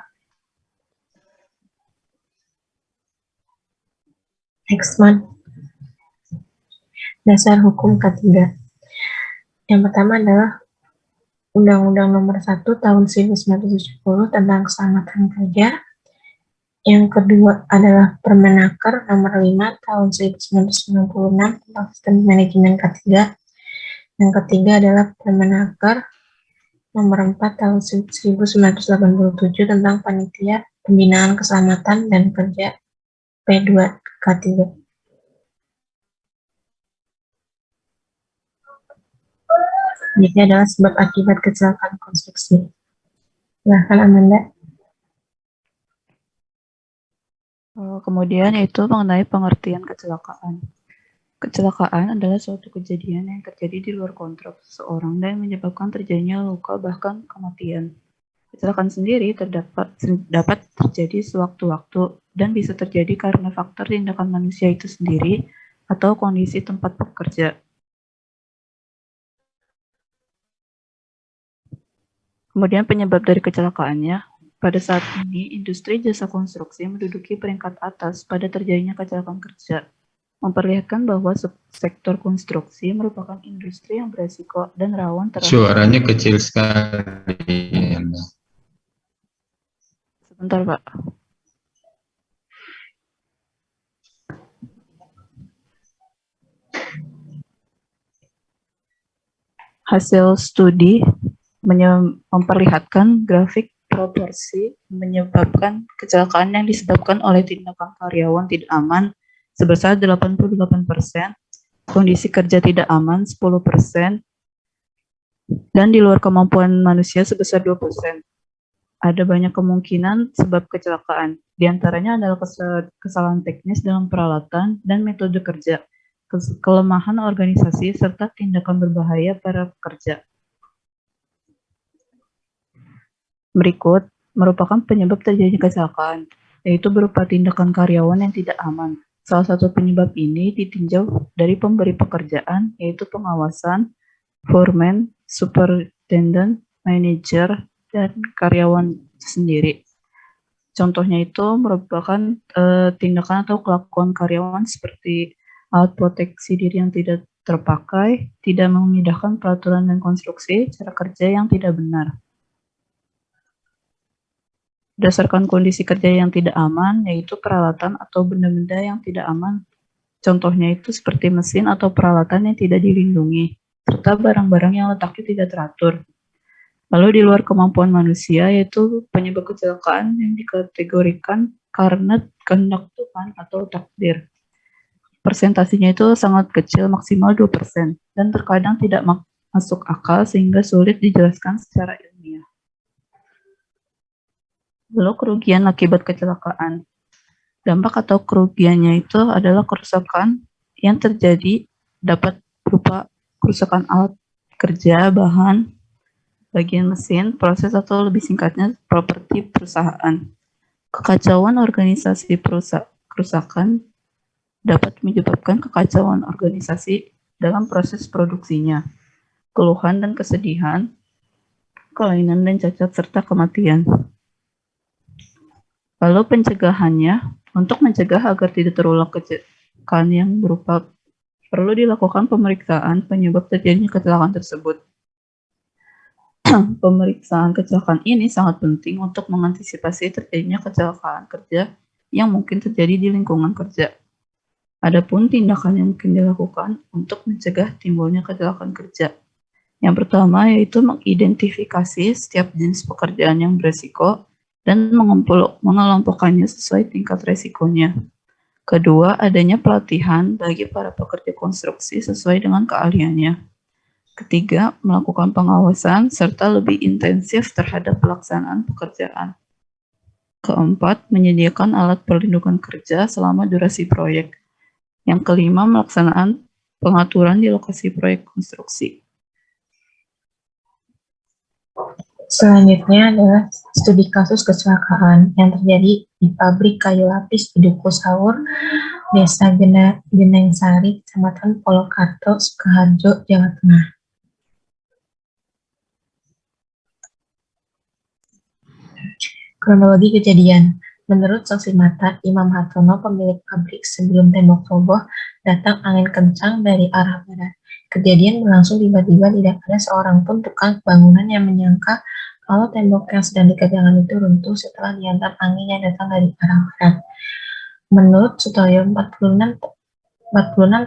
Next one. Dasar hukum K3. Yang pertama adalah Undang-Undang Nomor 1 Tahun 1970 tentang Keselamatan Kerja. Yang kedua adalah Permenaker Nomor 5 Tahun 1996 tentang Sistem Manajemen K3. Yang ketiga adalah Permenaker Nomor 4 Tahun 1987 tentang Panitia Pembinaan Keselamatan dan Kerja P2K3. Ini adalah sebab akibat kecelakaan konstruksi. Silahkan Amanda. Kemudian itu mengenai pengertian kecelakaan. Kecelakaan adalah suatu kejadian yang terjadi di luar kontrol seseorang dan menyebabkan terjadinya luka bahkan kematian. Kecelakaan sendiri dapat terjadi sewaktu-waktu dan bisa terjadi karena faktor tindakan manusia itu sendiri atau kondisi tempat bekerja. Kemudian penyebab dari kecelakaannya, pada saat ini industri jasa konstruksi menduduki peringkat atas pada terjadinya kecelakaan kerja, memperlihatkan bahwa sektor konstruksi merupakan industri yang beresiko dan rawan terhadap. Suaranya kecil sekali. Sebentar, Pak. Hasil studi memperlihatkan grafik proporsi menyebabkan kecelakaan yang disebabkan oleh tindakan karyawan tidak aman sebesar 88%, kondisi kerja tidak aman 10%, dan di luar kemampuan manusia sebesar 2%. Ada banyak kemungkinan sebab kecelakaan, di antaranya adalah kesalahan teknis dalam peralatan dan metode kerja, kelemahan organisasi, serta tindakan berbahaya para pekerja. Berikut merupakan penyebab terjadinya kecelakaan, yaitu berupa tindakan karyawan yang tidak aman, Salah satu penyebab ini ditinjau dari pemberi pekerjaan, yaitu pengawasan, foreman, superintendent, manajer, dan karyawan sendiri. Contohnya itu merupakan tindakan atau kelakuan karyawan seperti alat proteksi diri yang tidak terpakai, tidak memindahkan peraturan dan konstruksi, cara kerja yang tidak benar. Berdasarkan kondisi kerja yang tidak aman, yaitu peralatan atau benda-benda yang tidak aman. Contohnya itu seperti mesin atau peralatan yang tidak dilindungi, serta barang-barang yang letaknya tidak teratur. Lalu di luar kemampuan manusia, yaitu penyebab kecelakaan yang dikategorikan karena kehendak Tuhan atau takdir. Persentasinya itu sangat kecil, maksimal 2%, dan terkadang tidak masuk akal sehingga sulit dijelaskan secara ilmiah. Lalu kerugian akibat kecelakaan. Dampak atau kerugiannya itu adalah kerusakan yang terjadi dapat berupa kerusakan alat kerja, bahan, bagian mesin, proses atau lebih singkatnya properti perusahaan. Kekacauan organisasi kerusakan dapat menyebabkan kekacauan organisasi dalam proses produksinya, keluhan dan kesedihan, kelainan dan cacat serta kematian. Lalu pencegahannya, untuk mencegah agar tidak terulang kecelakaan yang berupa perlu dilakukan pemeriksaan penyebab terjadinya kecelakaan tersebut. Pemeriksaan kecelakaan ini sangat penting untuk mengantisipasi terjadinya kecelakaan kerja yang mungkin terjadi di lingkungan kerja. Adapun tindakan yang mungkin dilakukan untuk mencegah timbulnya kecelakaan kerja. Yang pertama yaitu mengidentifikasi setiap jenis pekerjaan yang beresiko dan mengelompokkannya sesuai tingkat resikonya. Kedua, adanya pelatihan bagi para pekerja konstruksi sesuai dengan keahliannya. Ketiga, melakukan pengawasan serta lebih intensif terhadap pelaksanaan pekerjaan. Keempat, menyediakan alat perlindungan kerja selama durasi proyek. Yang kelima, melaksanaan pengaturan di lokasi proyek konstruksi. Selanjutnya adalah studi kasus kecelakaan yang terjadi di pabrik kayu lapis di Duku Sawur, Desa Genengsari, Kecamatan Polokarto, Sukoharjo, Jawa Tengah. Kronologi kejadian. Menurut saksi mata, Imam Hartono, pemilik pabrik, sebelum tembok roboh, datang angin kencang dari arah barat. Kejadian berlangsung tiba-tiba, tidak ada seorang pun tukang bangunan yang menyangka kalau tembok yang sedang dikerjakan itu runtuh setelah dihantam angin yang datang dari arah barat. Menurut Sutoyo, 46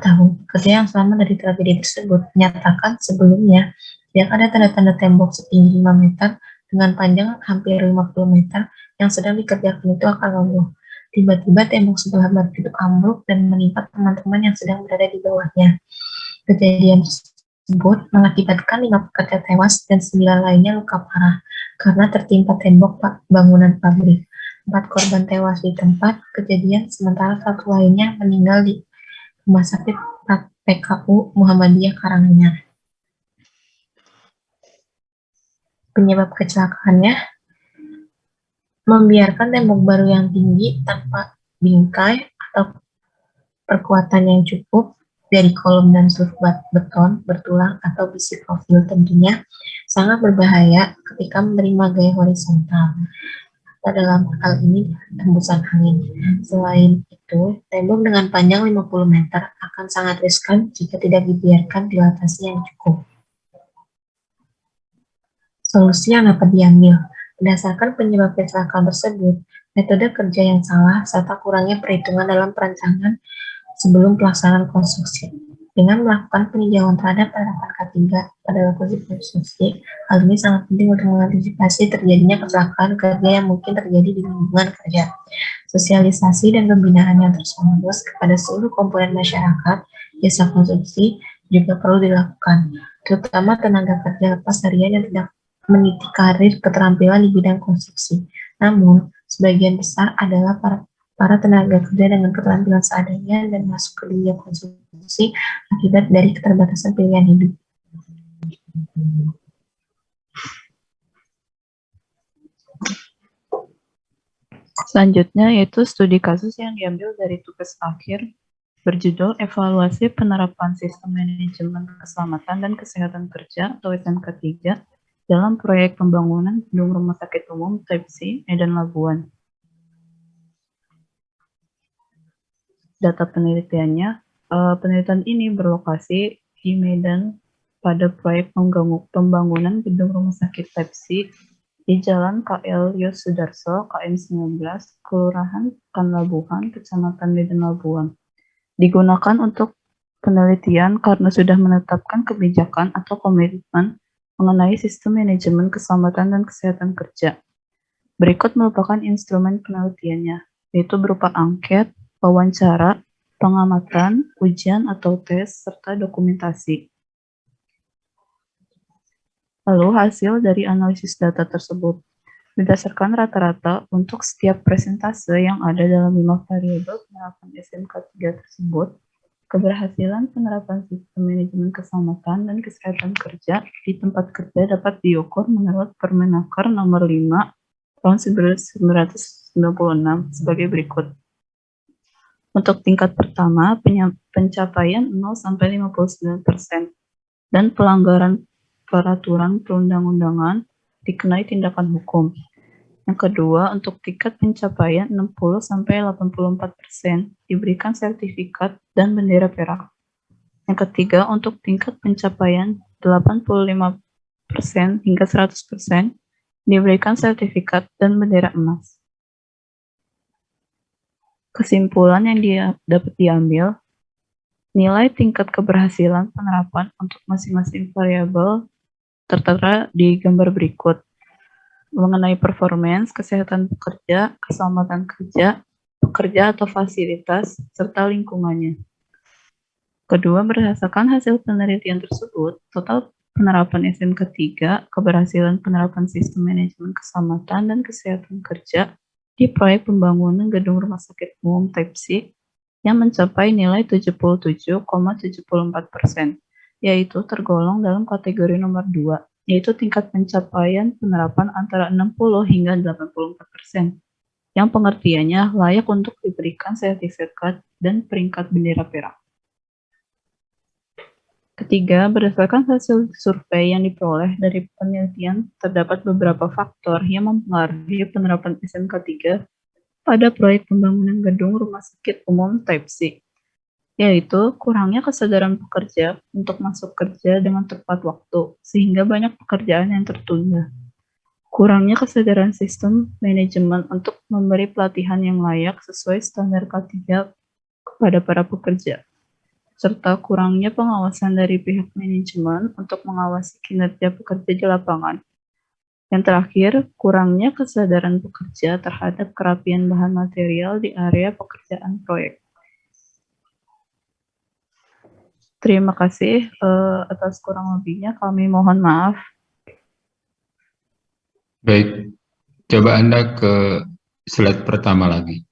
tahun, kerja yang selamat dari tragedi tersebut, menyatakan sebelumnya tidak ada tanda-tanda tembok setinggi 5 meter dengan panjang hampir 50 meter yang sedang dikerjakan itu akan roboh. Tiba-tiba tembok sebelah barat itu ambruk dan menimpa teman-teman yang sedang berada di bawahnya. Kejadian tersebut mengakibatkan 5 pekerja tewas dan 9 lainnya luka parah karena tertimpa tembok bangunan pabrik. 4 korban tewas di tempat kejadian, sementara 1 lainnya meninggal di Rumah Sakit PKU Muhammadiyah Karanganyar. Penyebab kecelakaannya, membiarkan tembok baru yang tinggi tanpa bingkai atau perkuatan yang cukup dari kolom dan surbat beton, bertulang, atau besi profil tentunya sangat berbahaya ketika menerima gaya horizontal. Dalam hal ini hembusan angin. Selain itu, tembok dengan panjang 50 meter akan sangat riskan jika tidak dibiarkan dilatasi yang cukup. Solusi yang dapat diambil. Berdasarkan penyebab kecelakaan tersebut, metode kerja yang salah serta kurangnya perhitungan dalam perancangan sebelum pelaksanaan konstruksi. Dengan melakukan peninjauan terhadap penerapan K3 pada lokasi konstruksi, hal ini sangat penting untuk mengantisipasi terjadinya kecelakaan kerja yang mungkin terjadi di lingkungan kerja. Sosialisasi dan pembinaan yang terus-menerus kepada seluruh komponen masyarakat jasa konstruksi juga perlu dilakukan, terutama tenaga kerja lepas harian yang tidak meniti karir keterampilan di bidang konstruksi. Namun, sebagian besar adalah para tenaga kerja dengan keterampilan seadanya dan masuk ke dunia konstruksi akibat dari keterbatasan pilihan hidup. Selanjutnya yaitu studi kasus yang diambil dari tugas akhir berjudul Evaluasi Penerapan Sistem Manajemen Keselamatan dan Kesehatan Kerja atau SMK 3 dalam proyek pembangunan gedung rumah sakit umum Type C Medan Labuan. Data penelitiannya, penelitian ini berlokasi di Medan pada proyek pembangunan gedung rumah sakit Type C di Jalan KL Yos Sudarso, KM 19, Kelurahan Pekanlabuhan, Kecamatan Medan Labuan. Digunakan untuk penelitian karena sudah menetapkan kebijakan atau komitmen mengenai sistem manajemen keselamatan dan kesehatan kerja. Berikut merupakan instrumen penelitiannya, yaitu berupa angket, wawancara, pengamatan, ujian atau tes, serta dokumentasi. Lalu hasil dari analisis data tersebut berdasarkan rata-rata untuk setiap persentase yang ada dalam 5 variabel penerapan SMK 3 tersebut, keberhasilan penerapan sistem manajemen keselamatan dan kesehatan kerja di tempat kerja dapat diukur menurut Permenaker nomor 5 tahun 1996 sebagai berikut. Untuk tingkat pertama, pencapaian 0-59% dan pelanggaran peraturan perundang-undangan dikenai tindakan hukum. Yang kedua, untuk tingkat pencapaian 60-84% diberikan sertifikat dan bendera perak. Yang ketiga, untuk tingkat pencapaian 85% hingga 100% diberikan sertifikat dan bendera emas. Kesimpulan yang dapat diambil, nilai tingkat keberhasilan penerapan untuk masing-masing variabel tertera di gambar berikut. Mengenai performance, kesehatan pekerja, keselamatan kerja, pekerja atau fasilitas, serta lingkungannya. Kedua, berdasarkan hasil penelitian tersebut, total penerapan SMK 3, keberhasilan penerapan sistem manajemen keselamatan dan kesehatan kerja di proyek pembangunan gedung rumah sakit umum Type C yang mencapai nilai 77,74%. Yaitu tergolong dalam kategori nomor 2, yaitu tingkat pencapaian penerapan antara 60 hingga 84%, yang pengertiannya layak untuk diberikan sertifikat dan peringkat bendera perak. Ketiga, berdasarkan hasil survei yang diperoleh dari penelitian, terdapat beberapa faktor yang mempengaruhi penerapan SMK 3 pada proyek pembangunan gedung rumah sakit umum Type C, yaitu kurangnya kesadaran pekerja untuk masuk kerja dengan tepat waktu, sehingga banyak pekerjaan yang tertunda. Kurangnya kesadaran sistem manajemen untuk memberi pelatihan yang layak sesuai standar K3 kepada para pekerja, serta kurangnya pengawasan dari pihak manajemen untuk mengawasi kinerja pekerja di lapangan. Yang terakhir, kurangnya kesadaran pekerja terhadap kerapian bahan material di area pekerjaan proyek. Terima kasih atas kurang lebihnya, kami mohon maaf. Baik, coba Anda ke slide pertama lagi.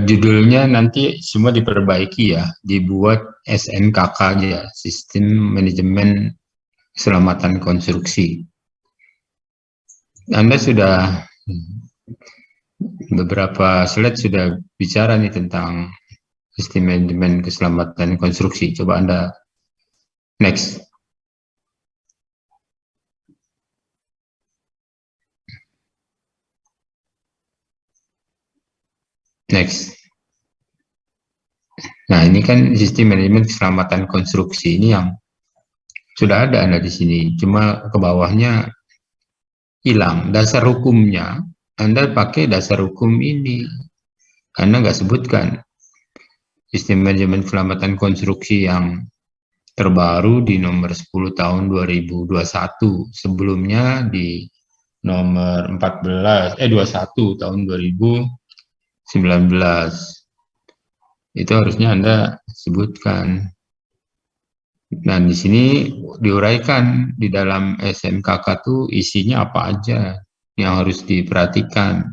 Judulnya nanti semua diperbaiki ya, dibuat SMKK aja, Sistem Manajemen Keselamatan Konstruksi. Anda sudah beberapa slide sudah bicara nih tentang Sistem Manajemen Keselamatan Konstruksi. Coba Anda next. Next. Nah, ini kan sistem manajemen keselamatan konstruksi ini yang sudah ada Anda di sini. Cuma ke bawahnya hilang. Dasar hukumnya, Anda pakai dasar hukum ini. Anda nggak sebutkan sistem manajemen keselamatan konstruksi yang terbaru di nomor 10 tahun 2021. Sebelumnya di nomor 21 tahun 2019. Itu harusnya Anda sebutkan. Nah, di sini diuraikan di dalam SMKK tuh isinya apa aja yang harus diperhatikan.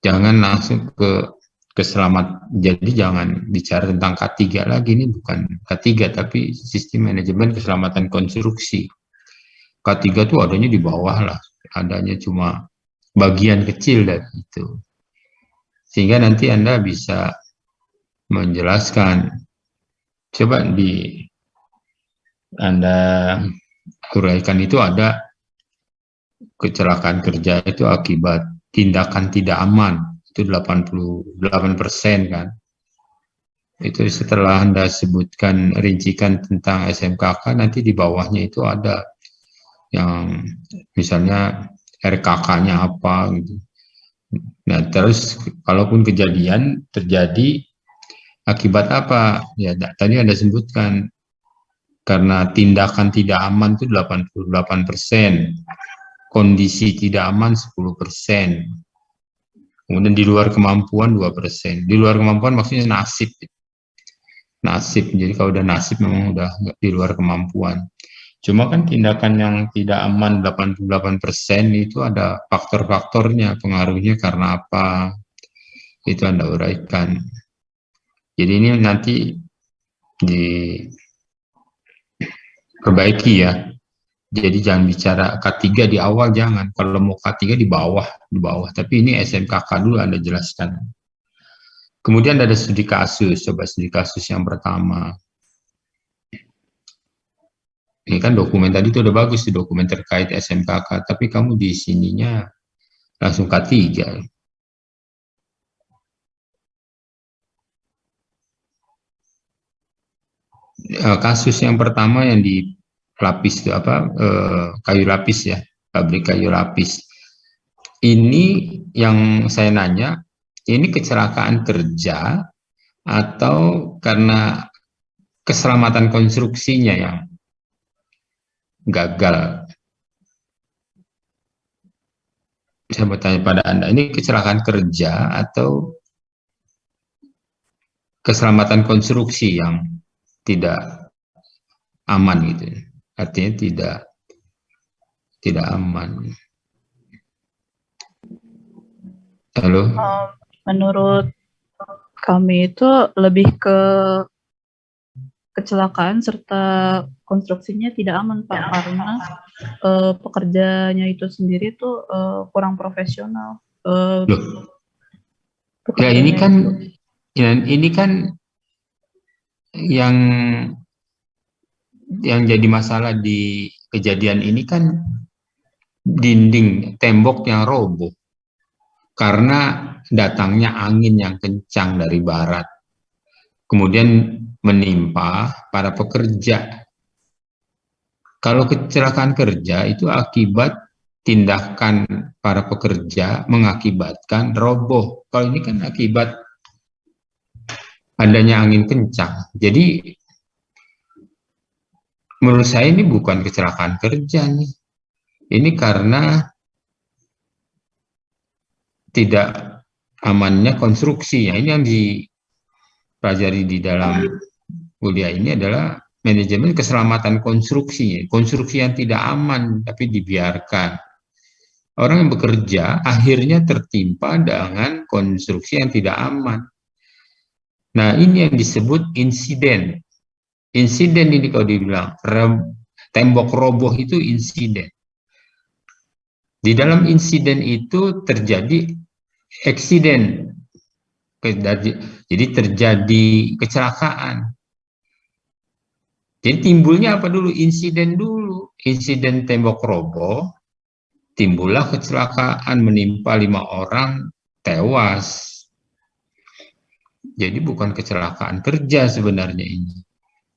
Jangan langsung ke selamat. Jadi jangan bicara tentang K3 lagi, ini bukan K3 tapi sistem manajemen keselamatan konstruksi. K3 tuh adanya di bawah lah, adanya cuma bagian kecil dari itu. Sehingga nanti Anda bisa menjelaskan. Coba Anda uraikan itu ada kecelakaan kerja itu akibat tindakan tidak aman, itu 88% kan. Itu setelah Anda sebutkan, rincikan tentang SMKK, nanti di bawahnya itu ada yang misalnya RKK-nya apa gitu. Nah, terus kalaupun kejadian terjadi akibat apa? Ya, tadi Anda sebutkan karena tindakan tidak aman itu 88%, kondisi tidak aman 10%, kemudian di luar kemampuan 2%. Di luar kemampuan maksudnya nasib. Nasib, jadi kalau udah nasib memang udah di luar kemampuan. Cuma kan tindakan yang tidak aman 88% itu ada faktor-faktornya, pengaruhnya karena apa, itu Anda uraikan. Jadi ini nanti diperbaiki ya. Jadi jangan bicara K3 di awal, jangan. Kalau mau K3 di bawah. Tapi ini SMKK dulu Anda jelaskan. Kemudian ada studi kasus, coba studi kasus yang pertama. Ini kan dokumen tadi itu udah bagus, dokumen terkait SMKK, tapi kamu di sininya langsung K3. Kasus yang pertama yang di lapis itu apa, kayu lapis ya, pabrik kayu lapis. Ini yang saya nanya, ini kecelakaan kerja atau karena keselamatan konstruksinya yang gagal? Saya bertanya pada Anda, ini kecelakaan kerja atau keselamatan konstruksi yang tidak aman gitu? Artinya tidak aman. Halo? Menurut kami itu lebih ke kecelakaan serta konstruksinya tidak aman, Pak, karena pekerjanya itu sendiri tuh kurang profesional. Loh. Ya ini kan yang jadi masalah di kejadian ini kan dinding tembok yang roboh karena datangnya angin yang kencang dari barat, kemudian menimpa para pekerja. Kalau kecelakaan kerja itu akibat tindakan para pekerja mengakibatkan roboh. Kalau ini kan akibat adanya angin kencang. Jadi menurut saya ini bukan kecelakaan kerja nih. Ini karena tidak amannya konstruksi. Ya, ini yang dipelajari di dalam kuliah ini adalah manajemen keselamatan konstruksi. Konstruksi yang tidak aman tapi dibiarkan. Orang yang bekerja akhirnya tertimpa dengan konstruksi yang tidak aman. Nah, ini yang disebut insiden. Insiden ini kalau dibilang tembok roboh itu insiden. Di dalam insiden itu terjadi eksiden. Jadi terjadi kecelakaan. Jadi timbulnya apa dulu? Insiden dulu. Insiden tembok roboh, timbullah kecelakaan menimpa 5 orang tewas. Jadi bukan kecelakaan kerja sebenarnya ini,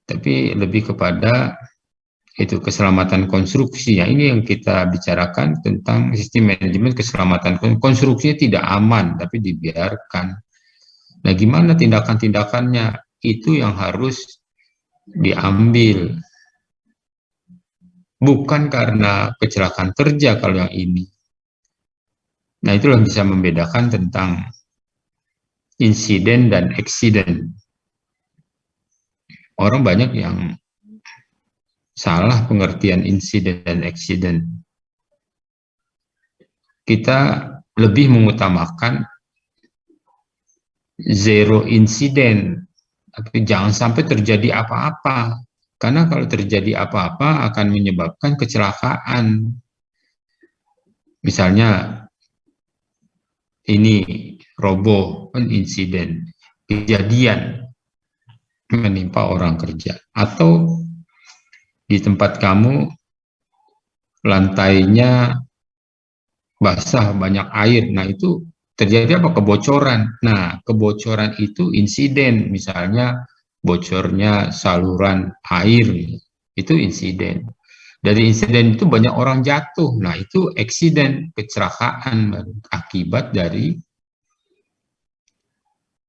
tapi lebih kepada itu keselamatan konstruksi. Ya, ini yang kita bicarakan tentang sistem manajemen keselamatan konstruksinya tidak aman tapi dibiarkan. Nah, gimana tindakan-tindakannya? Itu yang harus diambil. Bukan karena kecelakaan kerja kalau yang ini. Nah, itulah bisa membedakan tentang insiden dan eksiden. orang banyak yang salah pengertian insiden dan accident. Kita lebih mengutamakan zero insiden, tapi jangan sampai terjadi apa-apa. Karena kalau terjadi apa-apa akan menyebabkan kecelakaan. Misalnya ini roboh, kan insiden, kejadian menimpa orang kerja. Atau di tempat kamu lantainya basah, banyak air. Nah, itu terjadi apa? Kebocoran. Nah, kebocoran itu insiden. Misalnya bocornya saluran air, itu insiden. Dari insiden itu banyak orang jatuh. Nah, itu accident, kecelakaan akibat dari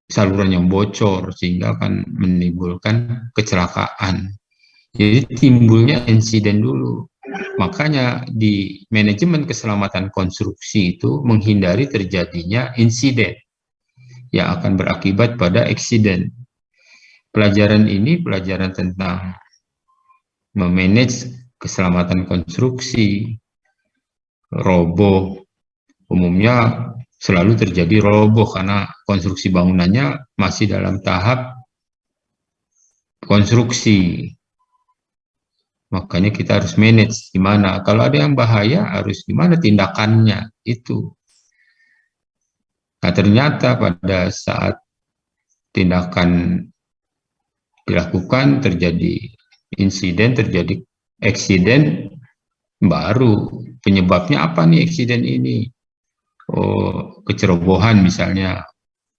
saluran yang bocor sehingga akan menimbulkan kecelakaan. Jadi timbulnya insiden dulu. Makanya di manajemen keselamatan konstruksi itu menghindari terjadinya insiden yang akan berakibat pada accident. Pelajaran ini pelajaran tentang memanage keselamatan konstruksi. Roboh umumnya selalu terjadi roboh karena konstruksi bangunannya masih dalam tahap konstruksi. Makanya kita harus manage gimana. Kalau ada yang bahaya harus gimana tindakannya itu. Nah, ternyata pada saat tindakan dilakukan terjadi insiden, terjadi accident, baru penyebabnya apa nih accident ini? Oh, kecerobohan misalnya,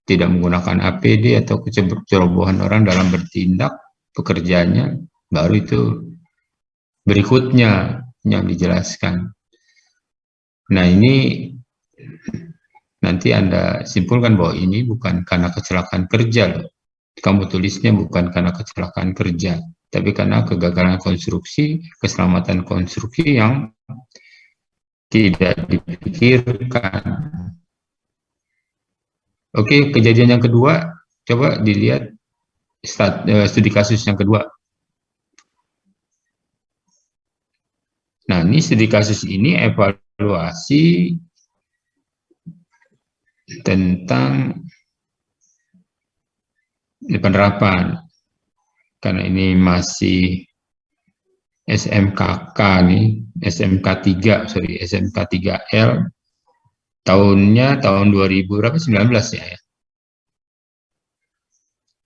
tidak menggunakan APD atau kecerobohan orang dalam bertindak pekerjaannya, baru itu berikutnya yang dijelaskan. Nah, ini nanti Anda simpulkan bahwa ini bukan karena kecelakaan kerja loh. Kamu tulisnya bukan karena kecelakaan kerja, tapi karena kegagalan konstruksi, keselamatan konstruksi yang tidak dipikirkan. Oke, kejadian yang kedua, coba dilihat studi kasus yang kedua. Nah, ini studi kasus ini evaluasi tentang penerapan. Karena ini masih SMKK nih, SMK 3L, tahunnya tahun 2000 berapa? 19 ya.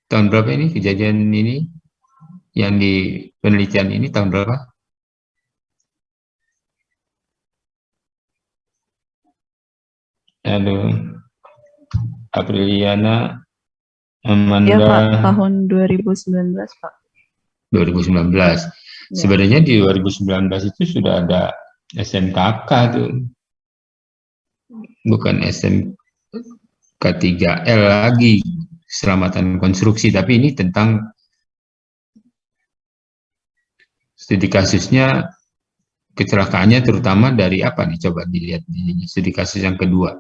Tahun berapa ini kejadian ini? Yang di penelitian ini tahun berapa? Halo, Apriliana, Amanda. Ya Pak, tahun 2019 Pak. 2019. Ya. Sebenarnya di 2019 itu sudah ada SMKK tuh. Bukan SMK 3L lagi, keselamatan konstruksi, tapi ini tentang studi kasusnya, kecelakaannya terutama dari apa nih? Coba dilihat di studi kasus yang kedua.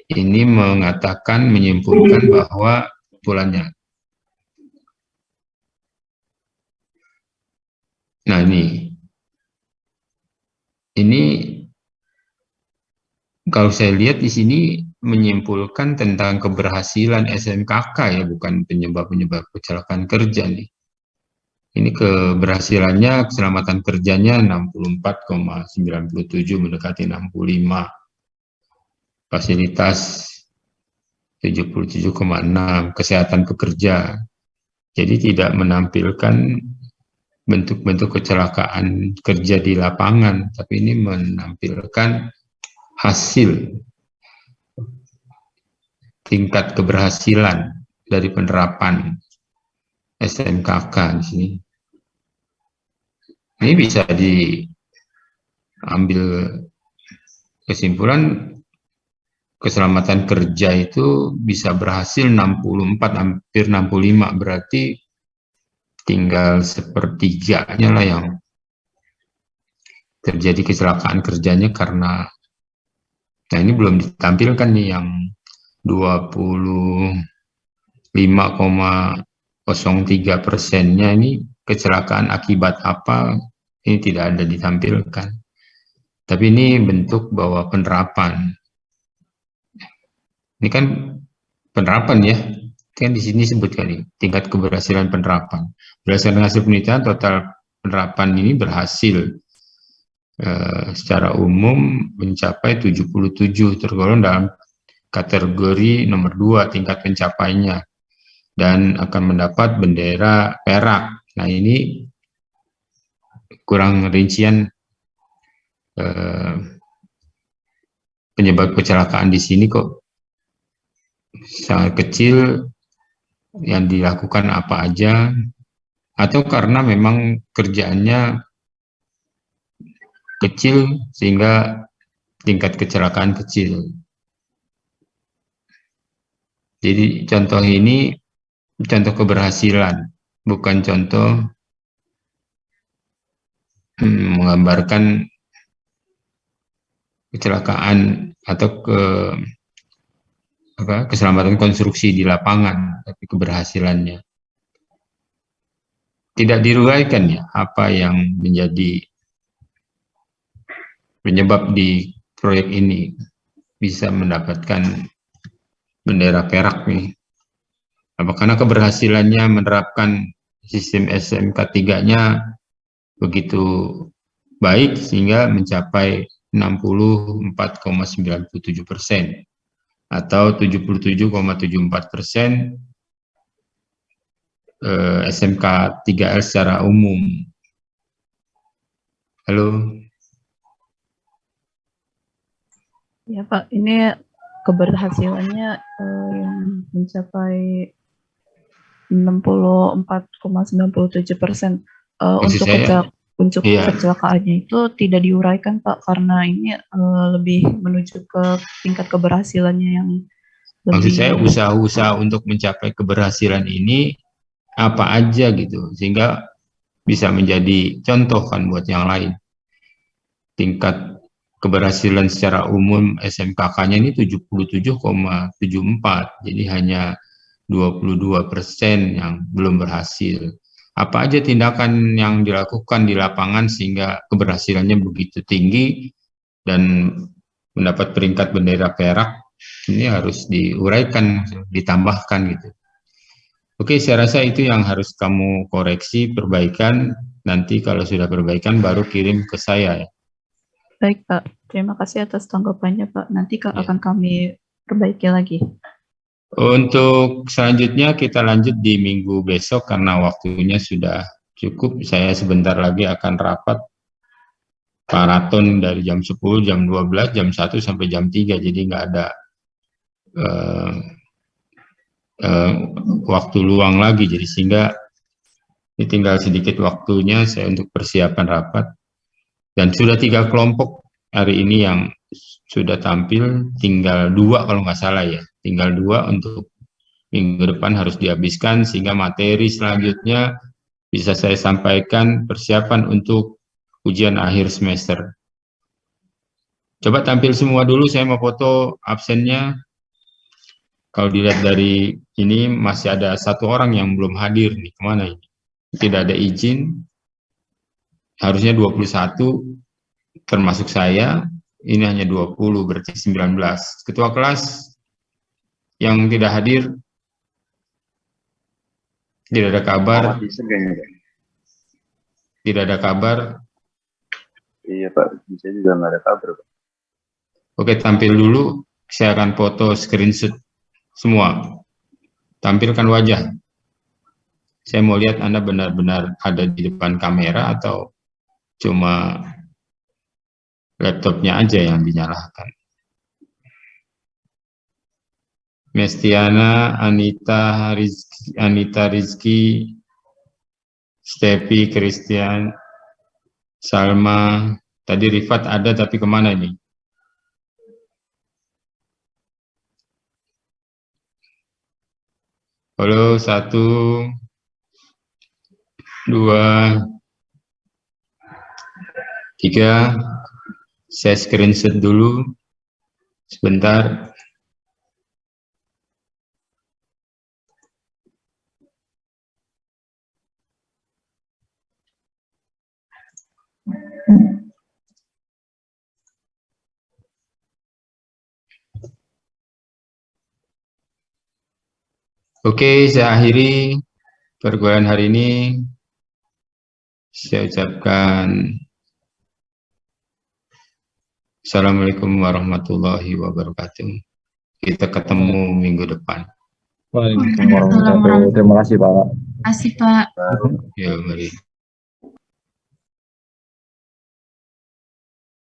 Ini mengatakan, menyimpulkan bahwa kumpulannya. Nah, ini kalau saya lihat di sini menyimpulkan tentang keberhasilan SMKK ya, bukan penyebab-penyebab kecelakaan kerja nih. Ini keberhasilannya, keselamatan kerjanya 64,97 mendekati 65. Fasilitas 77,6, kesehatan pekerja. Jadi tidak menampilkan bentuk-bentuk kecelakaan kerja di lapangan, tapi ini menampilkan hasil tingkat keberhasilan dari penerapan SMKK di sini. Ini bisa diambil kesimpulan keselamatan kerja itu bisa berhasil 64, hampir 65, berarti tinggal sepertiganya lah yang terjadi kecelakaan kerjanya karena, nah ini belum ditampilkan nih yang 25,6 0,03%-nya ini kecelakaan akibat apa, ini tidak ada ditampilkan. Tapi ini bentuk bahwa penerapan. Ini kan penerapan ya, kan di sini sebutkan nih, tingkat keberhasilan penerapan. Berdasarkan hasil penelitian, total penerapan ini berhasil secara umum mencapai 77, tergolong dalam kategori nomor 2 tingkat pencapaiannya, dan akan mendapat bendera perak. Nah, ini kurang rincian penyebab kecelakaan di sini kok sangat kecil, yang dilakukan apa aja, atau karena memang kerjaannya kecil sehingga tingkat kecelakaan kecil. Jadi contoh ini contoh keberhasilan, bukan contoh menggambarkan kecelakaan atau keselamatan konstruksi di lapangan, tapi keberhasilannya. Tidak diuraikan ya apa yang menjadi penyebab di proyek ini bisa mendapatkan bendera perak nih. Apa karena keberhasilannya menerapkan sistem SMK 3-nya begitu baik sehingga mencapai 64,97% atau 77,74% SMK 3L secara umum. Halo? Ya Pak, ini keberhasilannya yang mencapai 64,97%. Untuk kecelakaannya itu tidak diuraikan Pak, karena ini lebih menuju ke tingkat keberhasilannya yang lebih. Maksud saya usaha-usaha untuk mencapai keberhasilan ini apa aja gitu, sehingga bisa menjadi contoh kan buat yang lain. Tingkat keberhasilan secara umum SMKK-nya ini 77,74, jadi hanya 22% yang belum berhasil. Apa aja tindakan yang dilakukan di lapangan sehingga keberhasilannya begitu tinggi dan mendapat peringkat bendera perak, ini harus diuraikan, ditambahkan gitu. Oke, saya rasa itu yang harus kamu koreksi, perbaikan. Nanti kalau sudah perbaikan baru kirim ke saya ya. Baik Pak, terima kasih atas tanggapannya Pak. Nanti akan kami perbaiki lagi. Untuk selanjutnya kita lanjut di minggu besok karena waktunya sudah cukup. Saya sebentar lagi akan rapat maraton dari jam 10, jam 12, jam 1 sampai jam 3. Jadi nggak ada waktu luang lagi. Jadi sehingga ini tinggal sedikit waktunya saya untuk persiapan rapat. Dan sudah 3 kelompok hari ini yang sudah tampil, tinggal 2 kalau nggak salah ya. Tinggal 2 untuk minggu depan harus dihabiskan, sehingga materi selanjutnya bisa saya sampaikan persiapan untuk ujian akhir semester. Coba tampil semua dulu, saya mau foto absennya. Kalau dilihat dari ini masih ada 1 orang yang belum hadir nih, kemana ini? Tidak ada izin, harusnya 21, termasuk saya, ini hanya 20, berarti 19. Ketua kelas yang tidak hadir, tidak ada kabar. Tidak ada kabar. Iya Pak, saya juga nggak ada kabar Pak. Oke, tampil dulu. Saya akan foto screenshot semua. Tampilkan wajah. Saya mau lihat Anda benar-benar ada di depan kamera atau cuma laptopnya aja yang dinyalakan. Mestiana, Anita Rizky, Stepi, Christian, Salma, tadi Rifat ada tapi kemana nih? Halo, 1, 2, 3, saya screenshot dulu, sebentar. Oke, saya akhiri pergaulan hari ini. Saya ucapkan Assalamualaikum warahmatullahi wabarakatuh. Kita ketemu minggu depan. Waalaikumsalam warahmatullahi wabarakatuh. Terima kasih Pak. Terima kasih Pak. Ya, mari.